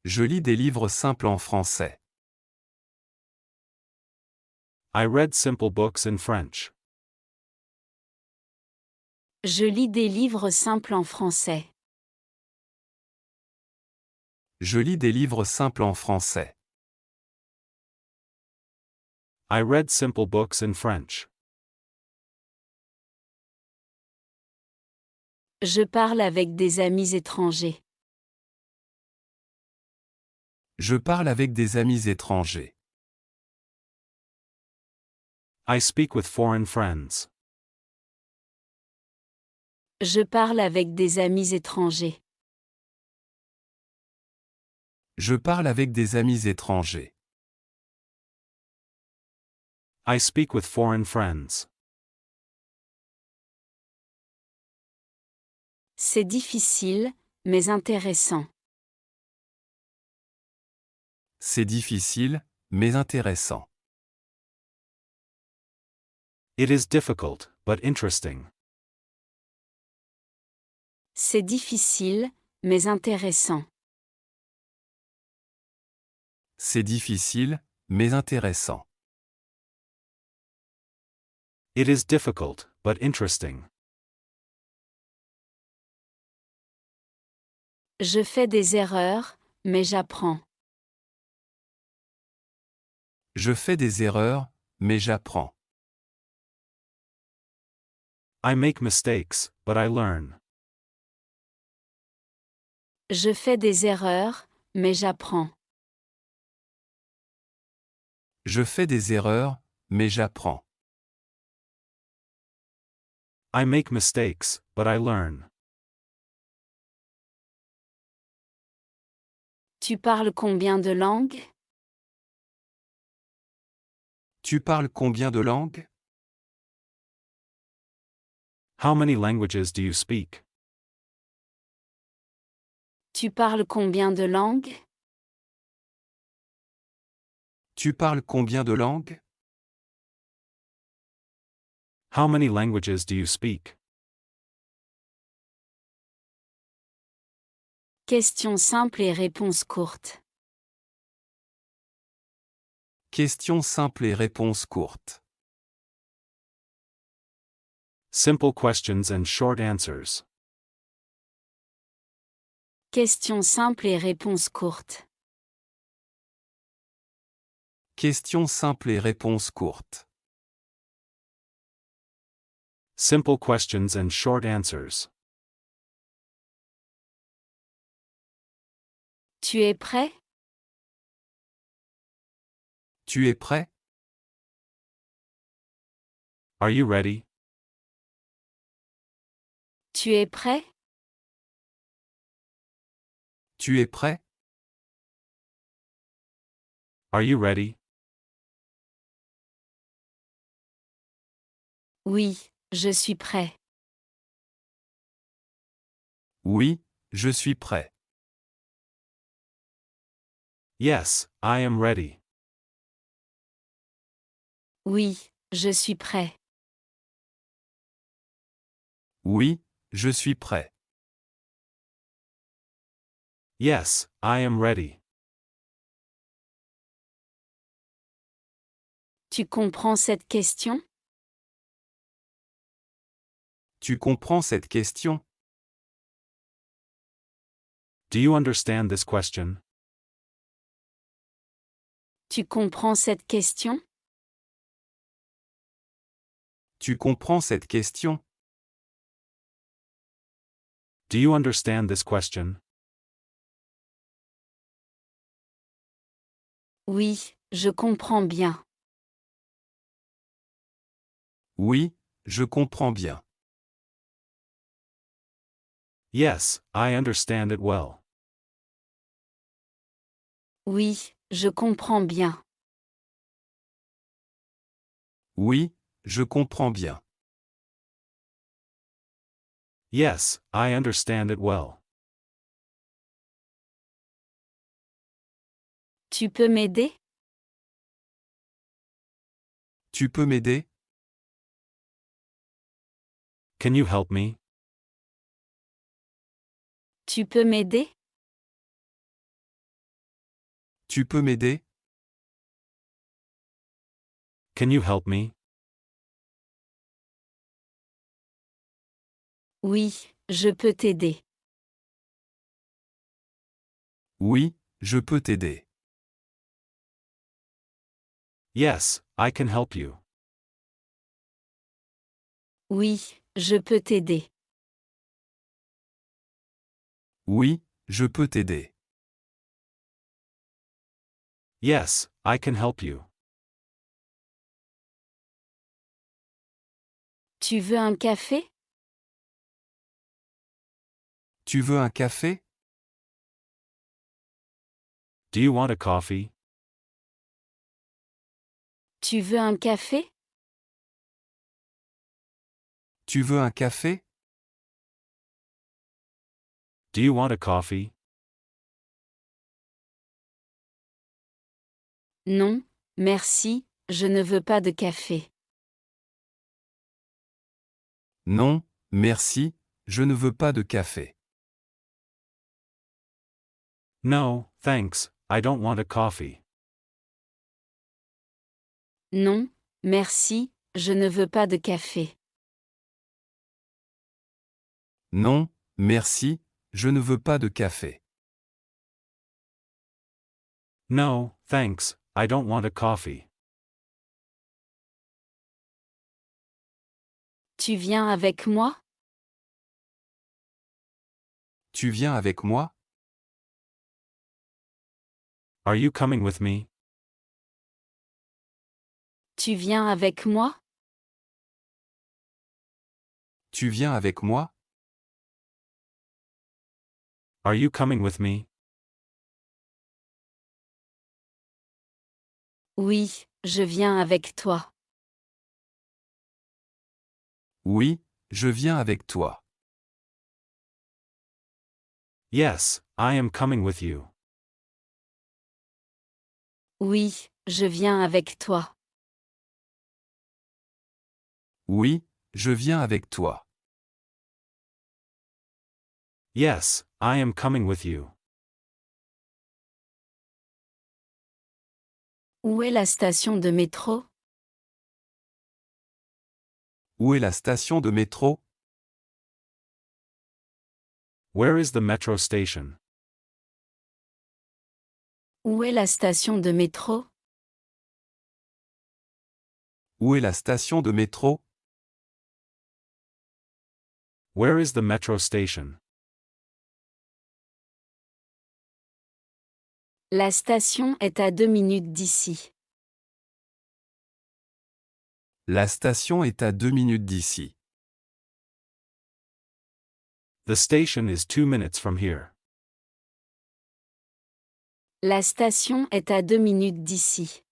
Je lis des livres simples en français. I read simple books in French. Je lis des livres simples en français. Je lis des livres simples en français. I read simple books in French. Je parle avec des amis étrangers. Je parle avec des amis étrangers. I speak with foreign friends. Je parle avec des amis étrangers. Je parle avec des amis étrangers. I speak with foreign friends. C'est difficile, mais intéressant. C'est difficile, mais intéressant. It is difficult, but interesting. C'est difficile, mais intéressant. C'est difficile, mais intéressant. It is difficult, but interesting. Je fais des erreurs, mais j'apprends. Je fais des erreurs, mais j'apprends. I make mistakes, but I learn. Je fais des erreurs, mais j'apprends. Je fais des erreurs, mais j'apprends. I make mistakes, but I learn. Tu parles combien de langues? Tu parles combien de langues? How many languages do you speak? Tu parles combien de langues? Tu parles combien de langues? How many languages do you speak? Questions simples et réponses courtes. Questions simples et réponses courtes. Simple questions and short answers. Questions simples et réponses courtes. Questions simples et réponses courtes. Simple questions and short answers. Tu es prêt? Tu es prêt? Are you ready? Tu es prêt? Tu es prêt? Are you ready? Oui, je suis prêt. Oui, je suis prêt. Yes, I am ready. Oui, je suis prêt. Oui, je suis prêt. Yes, I am ready. Tu comprends cette question? Tu comprends cette question? Do you understand this question? Tu comprends cette question? Tu comprends cette question? Do you understand this question? Oui, je comprends bien. Oui, je comprends bien. Yes, I understand it well. Oui, je comprends bien. Oui, je comprends bien. Yes, I understand it well. Tu peux m'aider? Tu peux m'aider? Can you help me? Tu peux m'aider? Tu peux m'aider? Can you help me? Oui, je peux t'aider. Oui, je peux t'aider. Yes, I can help you. Oui, je peux t'aider. Oui, je peux t'aider. Yes, I can help you. Tu veux un café? Tu veux un café? Do you want a coffee? Tu veux un café? Tu veux un café? Do you want a coffee? Non, merci, je ne veux pas de café. Non, merci, je ne veux pas de café. No, thanks, I don't want a coffee. Non, merci, je ne veux pas de café. Non, merci, je ne veux pas de café. No, thanks, I don't want a coffee. Tu viens avec moi? Tu viens avec moi? Are you coming with me? Tu viens avec moi? Tu viens avec moi? Are you coming with me? Oui, je viens avec toi. Oui, je viens avec toi. Yes, I am coming with you. Oui, je viens avec toi. Oui, je viens avec toi. Yes, I am coming with you. Où est la station de métro? Où est la station de métro? Where is the metro station? Où est la station de métro? Où est la station de métro? Where is the metro station? La station est à 2 minutes d'ici. La station est à 2 minutes d'ici. The station is 2 minutes from here. La station est à 2 minutes d'ici.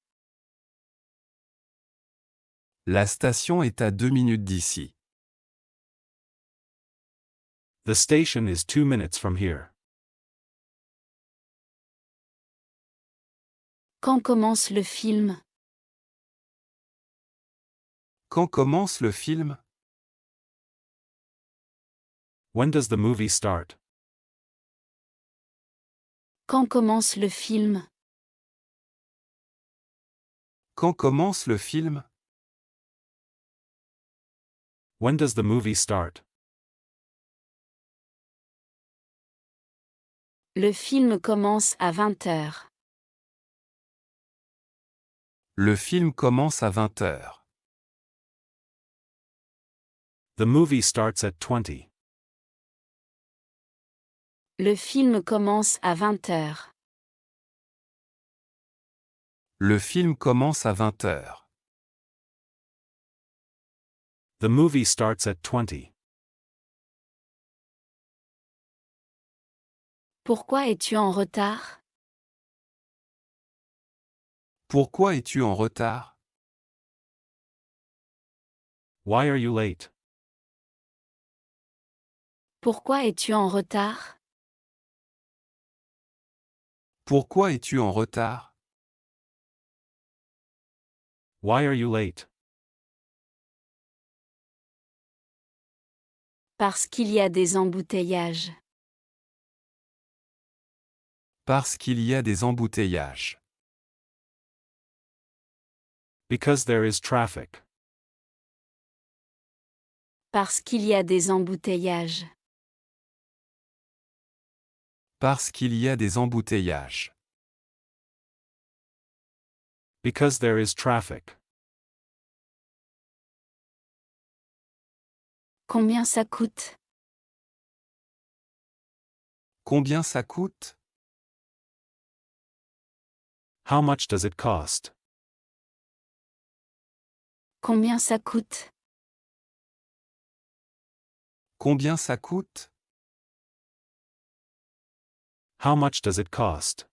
La station est à 2 minutes d'ici. The station is 2 minutes from here. Quand commence le film? Quand commence le film? When does the movie start? Quand commence le film? Quand commence le film? When does the movie start? Le film commence à 20 heures. Le film commence à 20 heures. The movie starts at 20. Le film commence à 20 heures. Le film commence à 20 heures. The movie starts at 20. Pourquoi es-tu en retard? Pourquoi es-tu en retard? Why are you late? Pourquoi es-tu en retard? Pourquoi es-tu en retard? Why are you late? Parce qu'il y a des embouteillages. Parce qu'il y a des embouteillages. Because there is traffic. Parce qu'il y a des embouteillages. Parce qu'il y a des embouteillages. Because there is traffic. Combien ça coûte? Combien ça coûte? How much does it cost? Combien ça coûte? Combien ça coûte? How much does it cost?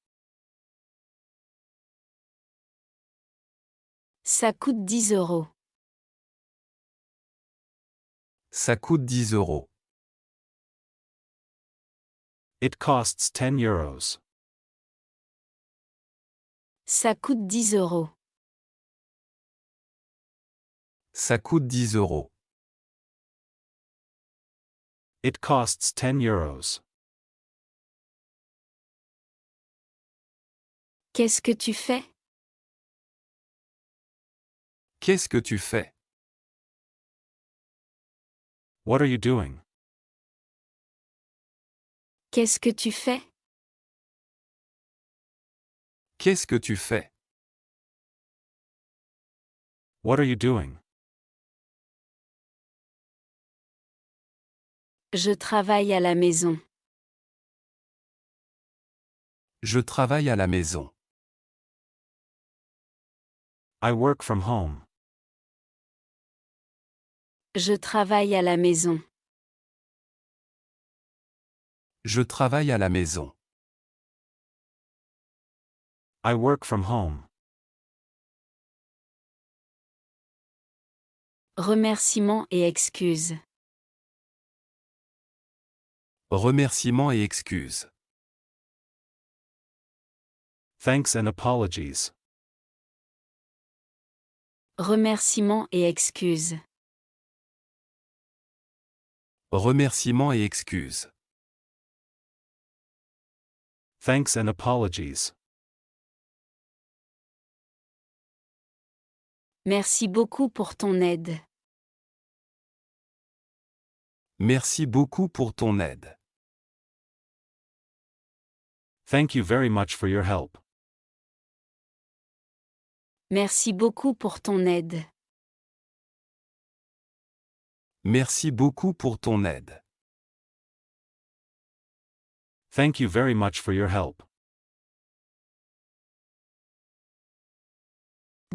Ça coûte 10 euros. Ça coûte 10 euros. It costs 10 euros. Ça coûte 10 euros. Ça coûte 10 euros. It costs 10 euros. Qu'est-ce que tu fais? Qu'est-ce que tu fais? What are you doing? Qu'est-ce que tu fais? Qu'est-ce que tu fais? What are you doing? Je travaille à la maison. Je travaille à la maison. I work from home. Je travaille à la maison. Je travaille à la maison. I work from home. Remerciements et excuses. Remerciements et excuses. Thanks and apologies. Remerciements et excuses. Remerciements et excuses. Thanks and apologies. Merci beaucoup pour ton aide. Merci beaucoup pour ton aide. Thank you very much for your help. Merci beaucoup pour ton aide. Merci beaucoup pour ton aide. Thank you very much for your help.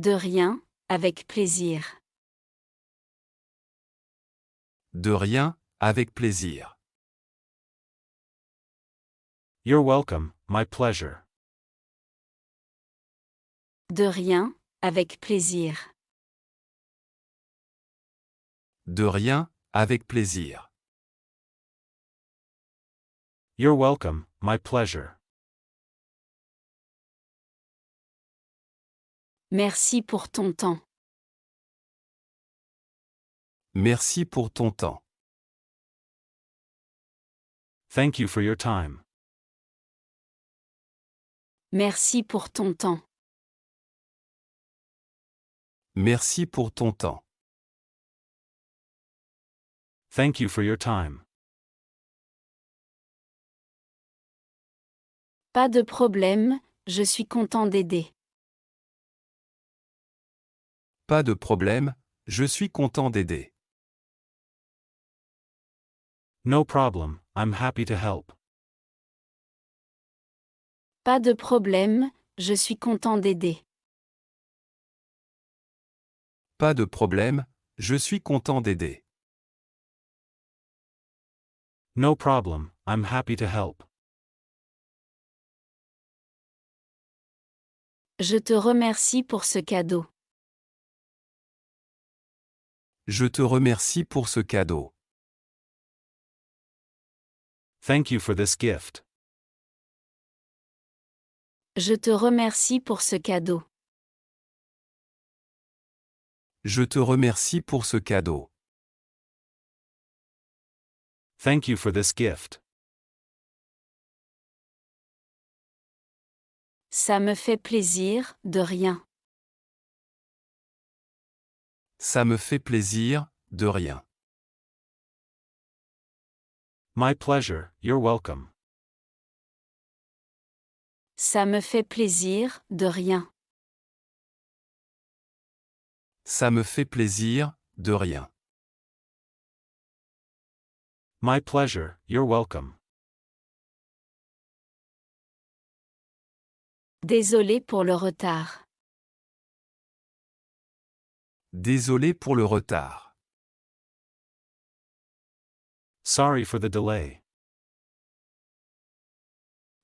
De rien, avec plaisir. De rien, avec plaisir. You're welcome, my pleasure. De rien, avec plaisir. De rien, avec plaisir. You're welcome, my pleasure. Merci pour ton temps. Merci pour ton temps. Thank you for your time. Merci pour ton temps. Merci pour ton temps. Thank you for your time. Pas de problème, je suis content d'aider. Pas de problème, je suis content d'aider. No problem, I'm happy to help. Pas de problème, je suis content d'aider. Pas de problème, je suis content d'aider. No problem, I'm happy to help. Je te remercie pour ce cadeau. Je te remercie pour ce cadeau. Thank you for this gift. Je te remercie pour ce cadeau. Je te remercie pour ce cadeau. Thank you for this gift. Ça me fait plaisir, de rien. Ça me fait plaisir, de rien. My pleasure, you're welcome. Ça me fait plaisir, de rien. Ça me fait plaisir, de rien. My pleasure, you're welcome. Désolé pour le retard. Désolé pour le retard. Sorry for the delay.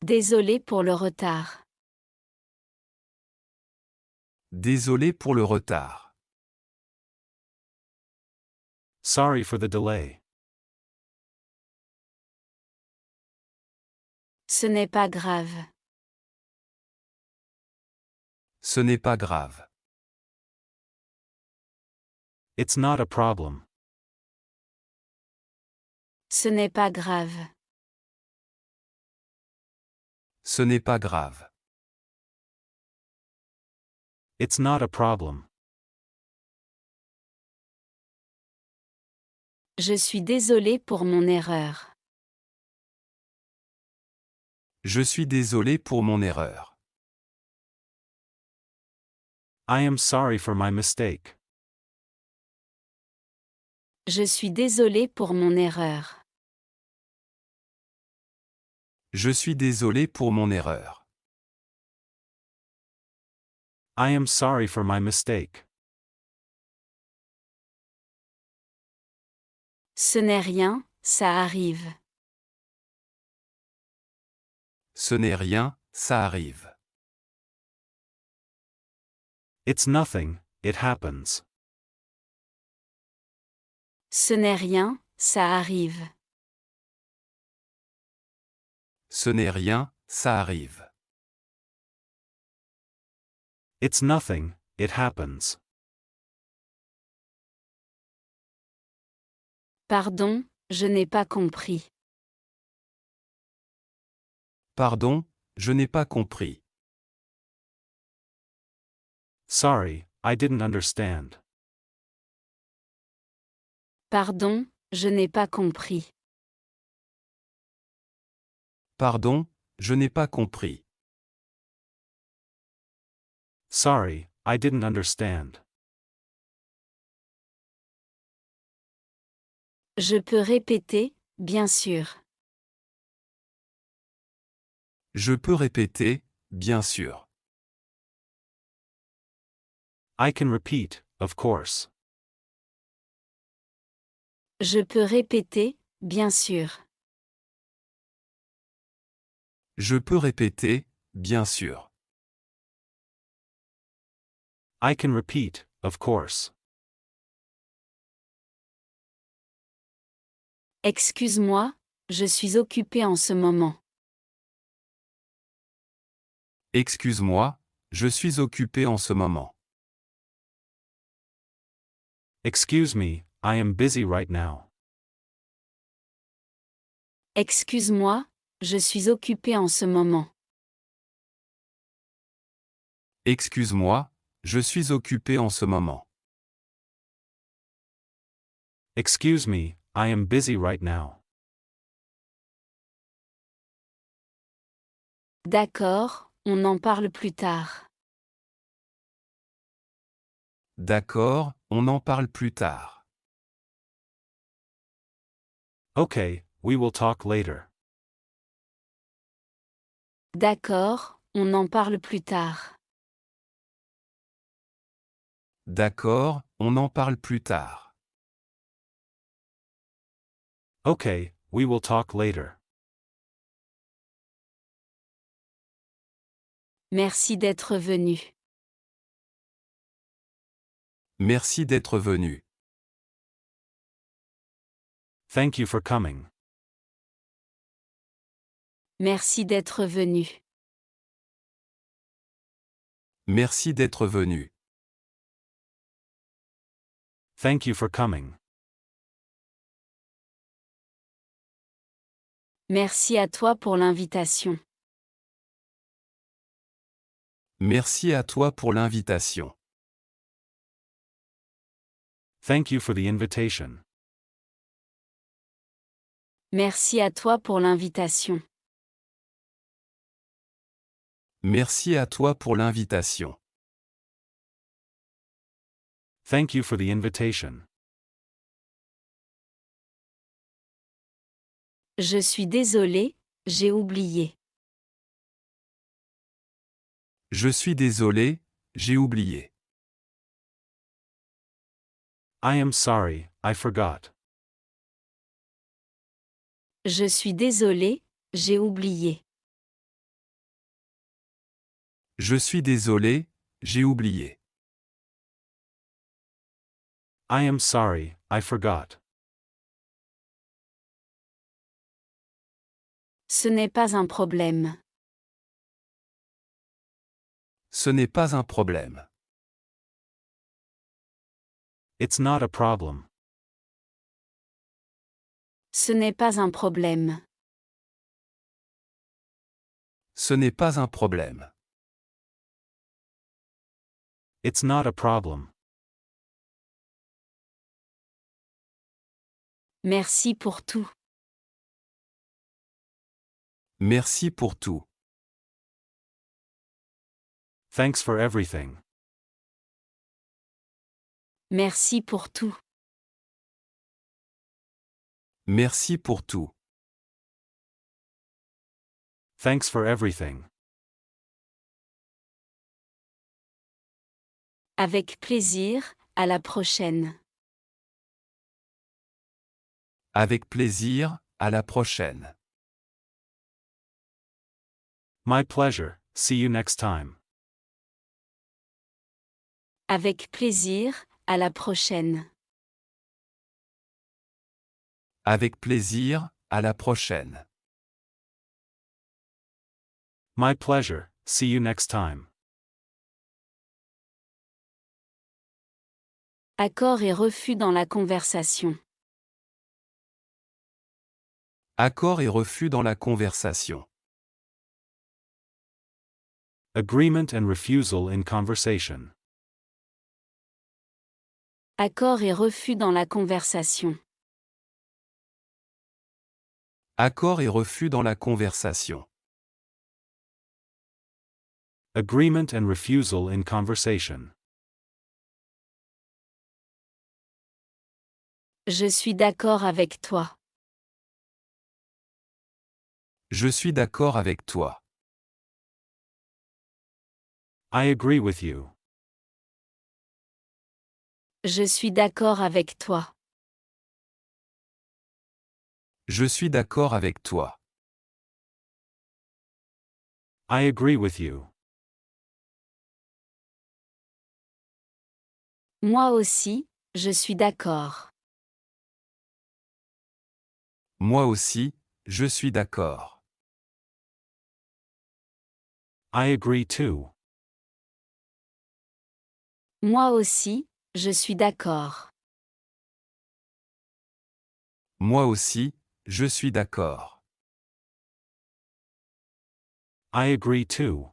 Désolé pour le retard. Désolé pour le retard. Sorry for the delay. Ce n'est pas grave. Ce n'est pas grave. It's not a problem. Ce n'est pas grave. Ce n'est pas grave. It's not a problem. Je suis désolé pour mon erreur. Je suis désolé pour mon erreur. I am sorry for my mistake. Je suis désolé pour mon erreur. Je suis désolé pour mon erreur. I am sorry for my mistake. Ce n'est rien, ça arrive. Ce n'est rien, ça arrive. It's nothing, it happens. Ce n'est rien, ça arrive. Ce n'est rien, ça arrive. It's nothing, it happens. Pardon, je n'ai pas compris. Pardon, je n'ai pas compris. Sorry, I didn't understand. Pardon, je n'ai pas compris. Pardon, je n'ai pas compris. Sorry, I didn't understand. Je peux répéter, bien sûr. Je peux répéter, bien sûr. I can repeat, of course. Je peux répéter, bien sûr. Je peux répéter, bien sûr. I can repeat, of course. Excuse-moi, je suis occupé en ce moment. Excuse-moi, je suis occupé en ce moment. Excuse me, I am busy right now. Excuse-moi, je suis occupé en ce moment. Excuse-moi, je suis occupé en ce moment. Excuse me, I am busy right now. D'accord, on en parle plus tard. D'accord, on en parle plus tard. Okay, we will talk later. D'accord, on en parle plus tard. D'accord, on en parle plus tard. Okay, we will talk later. Merci d'être venu. Merci d'être venu. Thank you for coming. Merci d'être venu. Merci d'être venu. Thank you for coming. Merci à toi pour l'invitation. Merci à toi pour l'invitation. Thank you for the invitation. Merci à toi pour l'invitation. Merci à toi pour l'invitation. Thank you for the invitation. Je suis désolé, j'ai oublié. Je suis désolé, j'ai oublié. I am sorry, I forgot. Je suis désolé, j'ai oublié. Je suis désolé, j'ai oublié. I am sorry, I forgot. Ce n'est pas un problème. Ce n'est pas un problème. It's not a problem. Ce n'est pas un problème. Ce n'est pas un problème. It's not a problem. Merci pour tout. Merci pour tout. Thanks for everything. Merci pour tout. Merci pour tout. Thanks for everything. Avec plaisir, à la prochaine. Avec plaisir, à la prochaine. My pleasure, see you next time. Avec plaisir, à la prochaine. Avec plaisir, à la prochaine. My pleasure, see you next time. Accord et refus dans la conversation. Accord et refus dans la conversation. Agreement and refusal in conversation. Accord et refus dans la conversation. Accord et refus dans la conversation. Agreement and refusal in conversation. Je suis d'accord avec toi. Je suis d'accord avec toi. I agree with you. Je suis d'accord avec toi. Je suis d'accord avec toi. I agree with you. Moi aussi, je suis d'accord. Moi aussi, je suis d'accord. I agree too. Moi aussi, je suis d'accord. Moi aussi, je suis d'accord. I agree too.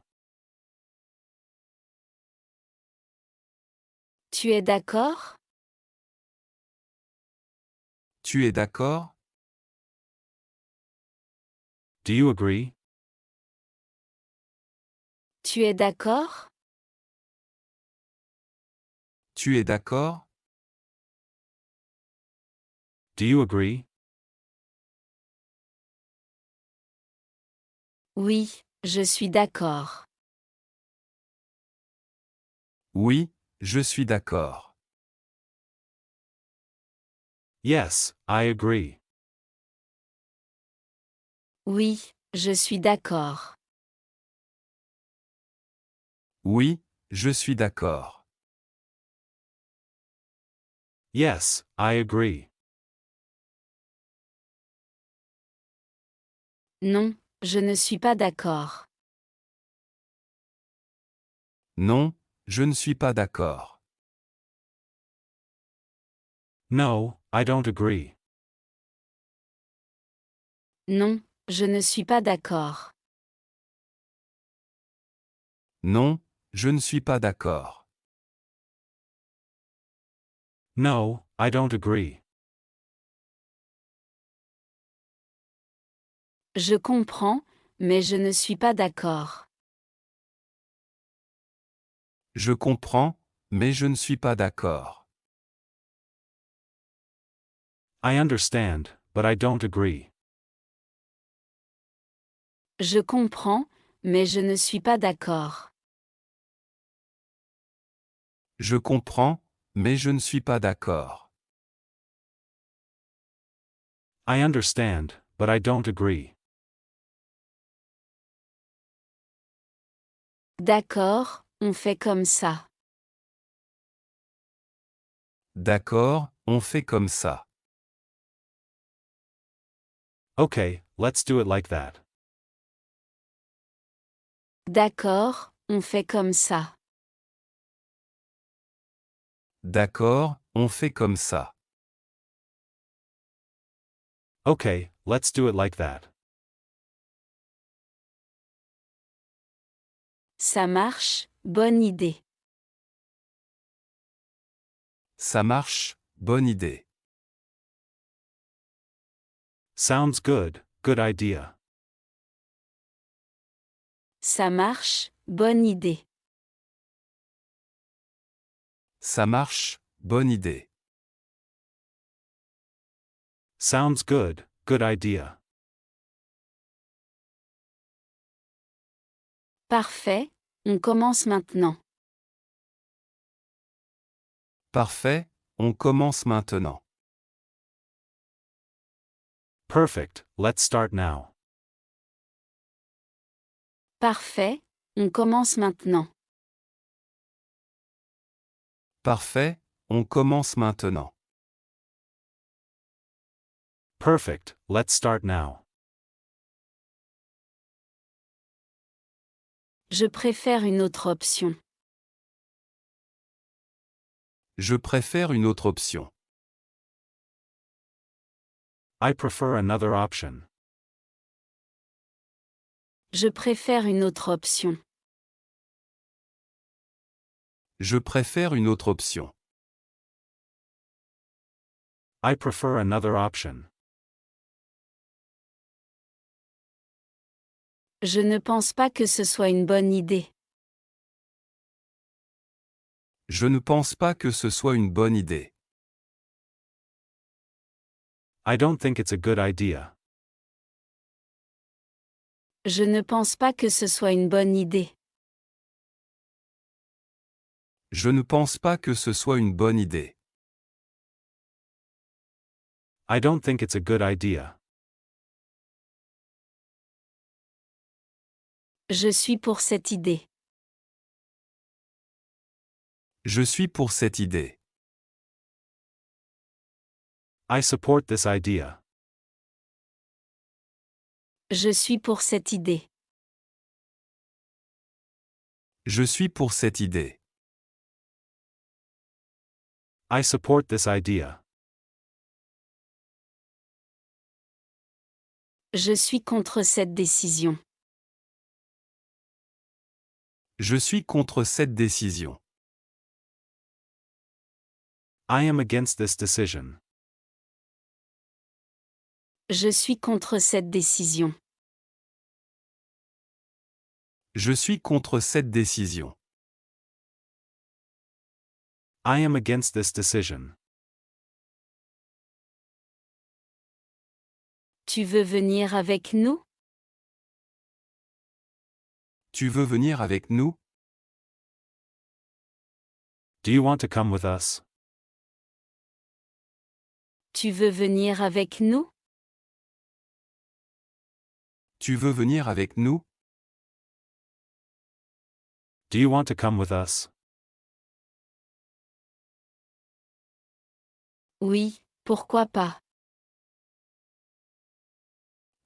Tu es d'accord? Tu es d'accord? Do you agree? Tu es d'accord? Tu es d'accord? Do you agree? Oui, je suis d'accord. Oui, je suis d'accord. Yes, I agree. Oui, je suis d'accord. Oui, je suis d'accord. Yes, I agree. Non, je ne suis pas d'accord. Non, je ne suis pas d'accord. No, I don't agree. Non, je ne suis pas d'accord. Non, je ne suis pas d'accord. No, I don't agree. Je comprends, mais je ne suis pas d'accord. Je comprends, mais je ne suis pas d'accord. I understand, but I don't agree. Je comprends, mais je ne suis pas d'accord. Je comprends, mais je ne suis pas d'accord. I understand, but I don't agree. D'accord, on fait comme ça. D'accord, on fait comme ça. Okay, let's do it like that. D'accord, on fait comme ça. D'accord, on fait comme ça. Okay, let's do it like that. Ça marche, bonne idée. Ça marche, bonne idée. Sounds good, good idea. Ça marche, bonne idée. Ça marche, bonne idée. Sounds good, good idea. Parfait, on commence maintenant. Parfait, on commence maintenant. Perfect, let's start now. Parfait, on commence maintenant. Parfait, on commence maintenant. Perfect, let's start now. Je préfère une autre option. Je préfère une autre option. I prefer another option. Je préfère une autre option. Je préfère une autre option. I prefer another option. Je ne pense pas que ce soit une bonne idée. Je ne pense pas que ce soit une bonne idée. I don't think it's a good idea. Je ne pense pas que ce soit une bonne idée. Je ne pense pas que ce soit une bonne idée. I don't think it's a good idea. Je suis pour cette idée. Je suis pour cette idée. I support this idea. Je suis pour cette idée. Je suis pour cette idée. I support this idea. Je suis contre cette décision. Je suis contre cette décision. I am against this decision. Je suis contre cette décision. Je suis contre cette décision. I am against this decision. Tu veux venir avec nous? Tu veux venir avec nous? Do you want to come with us? Tu veux venir avec nous? Tu veux venir avec nous? Do you want to come with us? Oui, pourquoi pas?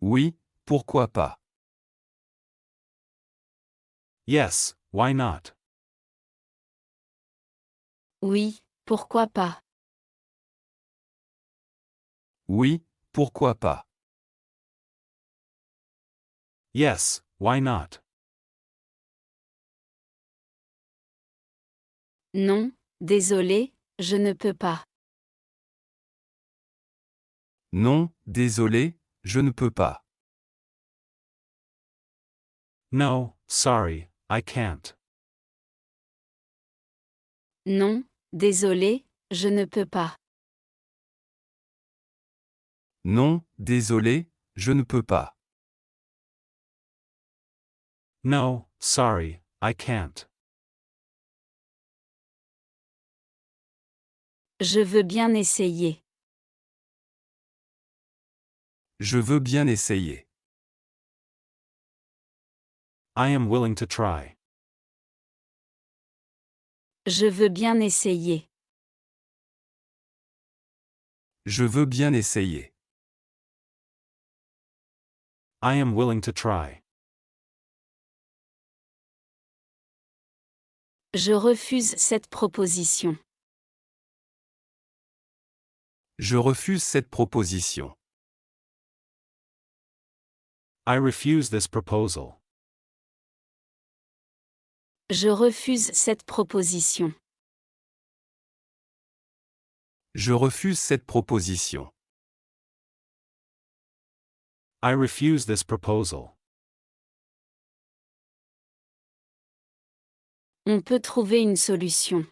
Oui, pourquoi pas? Yes, why not? Oui, pourquoi pas? Oui, pourquoi pas? Yes, why not? Non, désolé, je ne peux pas. Non, désolé, je ne peux pas. No, sorry, I can't. Non, désolé, je ne peux pas. Non, désolé, je ne peux pas. No, sorry, I can't. Je veux bien essayer. Je veux bien essayer. I am willing to try. Je veux bien essayer. Je veux bien essayer. I am willing to try. Je refuse cette proposition. Je refuse cette proposition. I refuse this proposal. Je refuse cette proposition. Je refuse cette proposition. I refuse this proposal. On peut trouver une solution.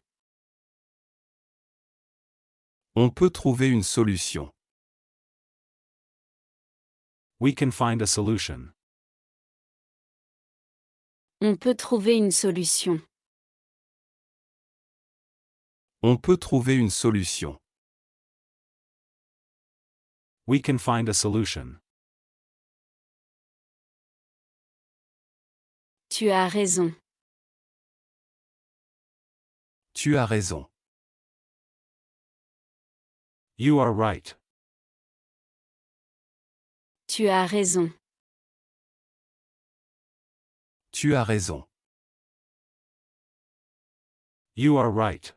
On peut trouver une solution. We can find a solution. On peut trouver une solution. On peut trouver une solution. We can find a solution. Tu as raison. Tu as raison. You are right. Tu as raison. Tu as raison. You are right.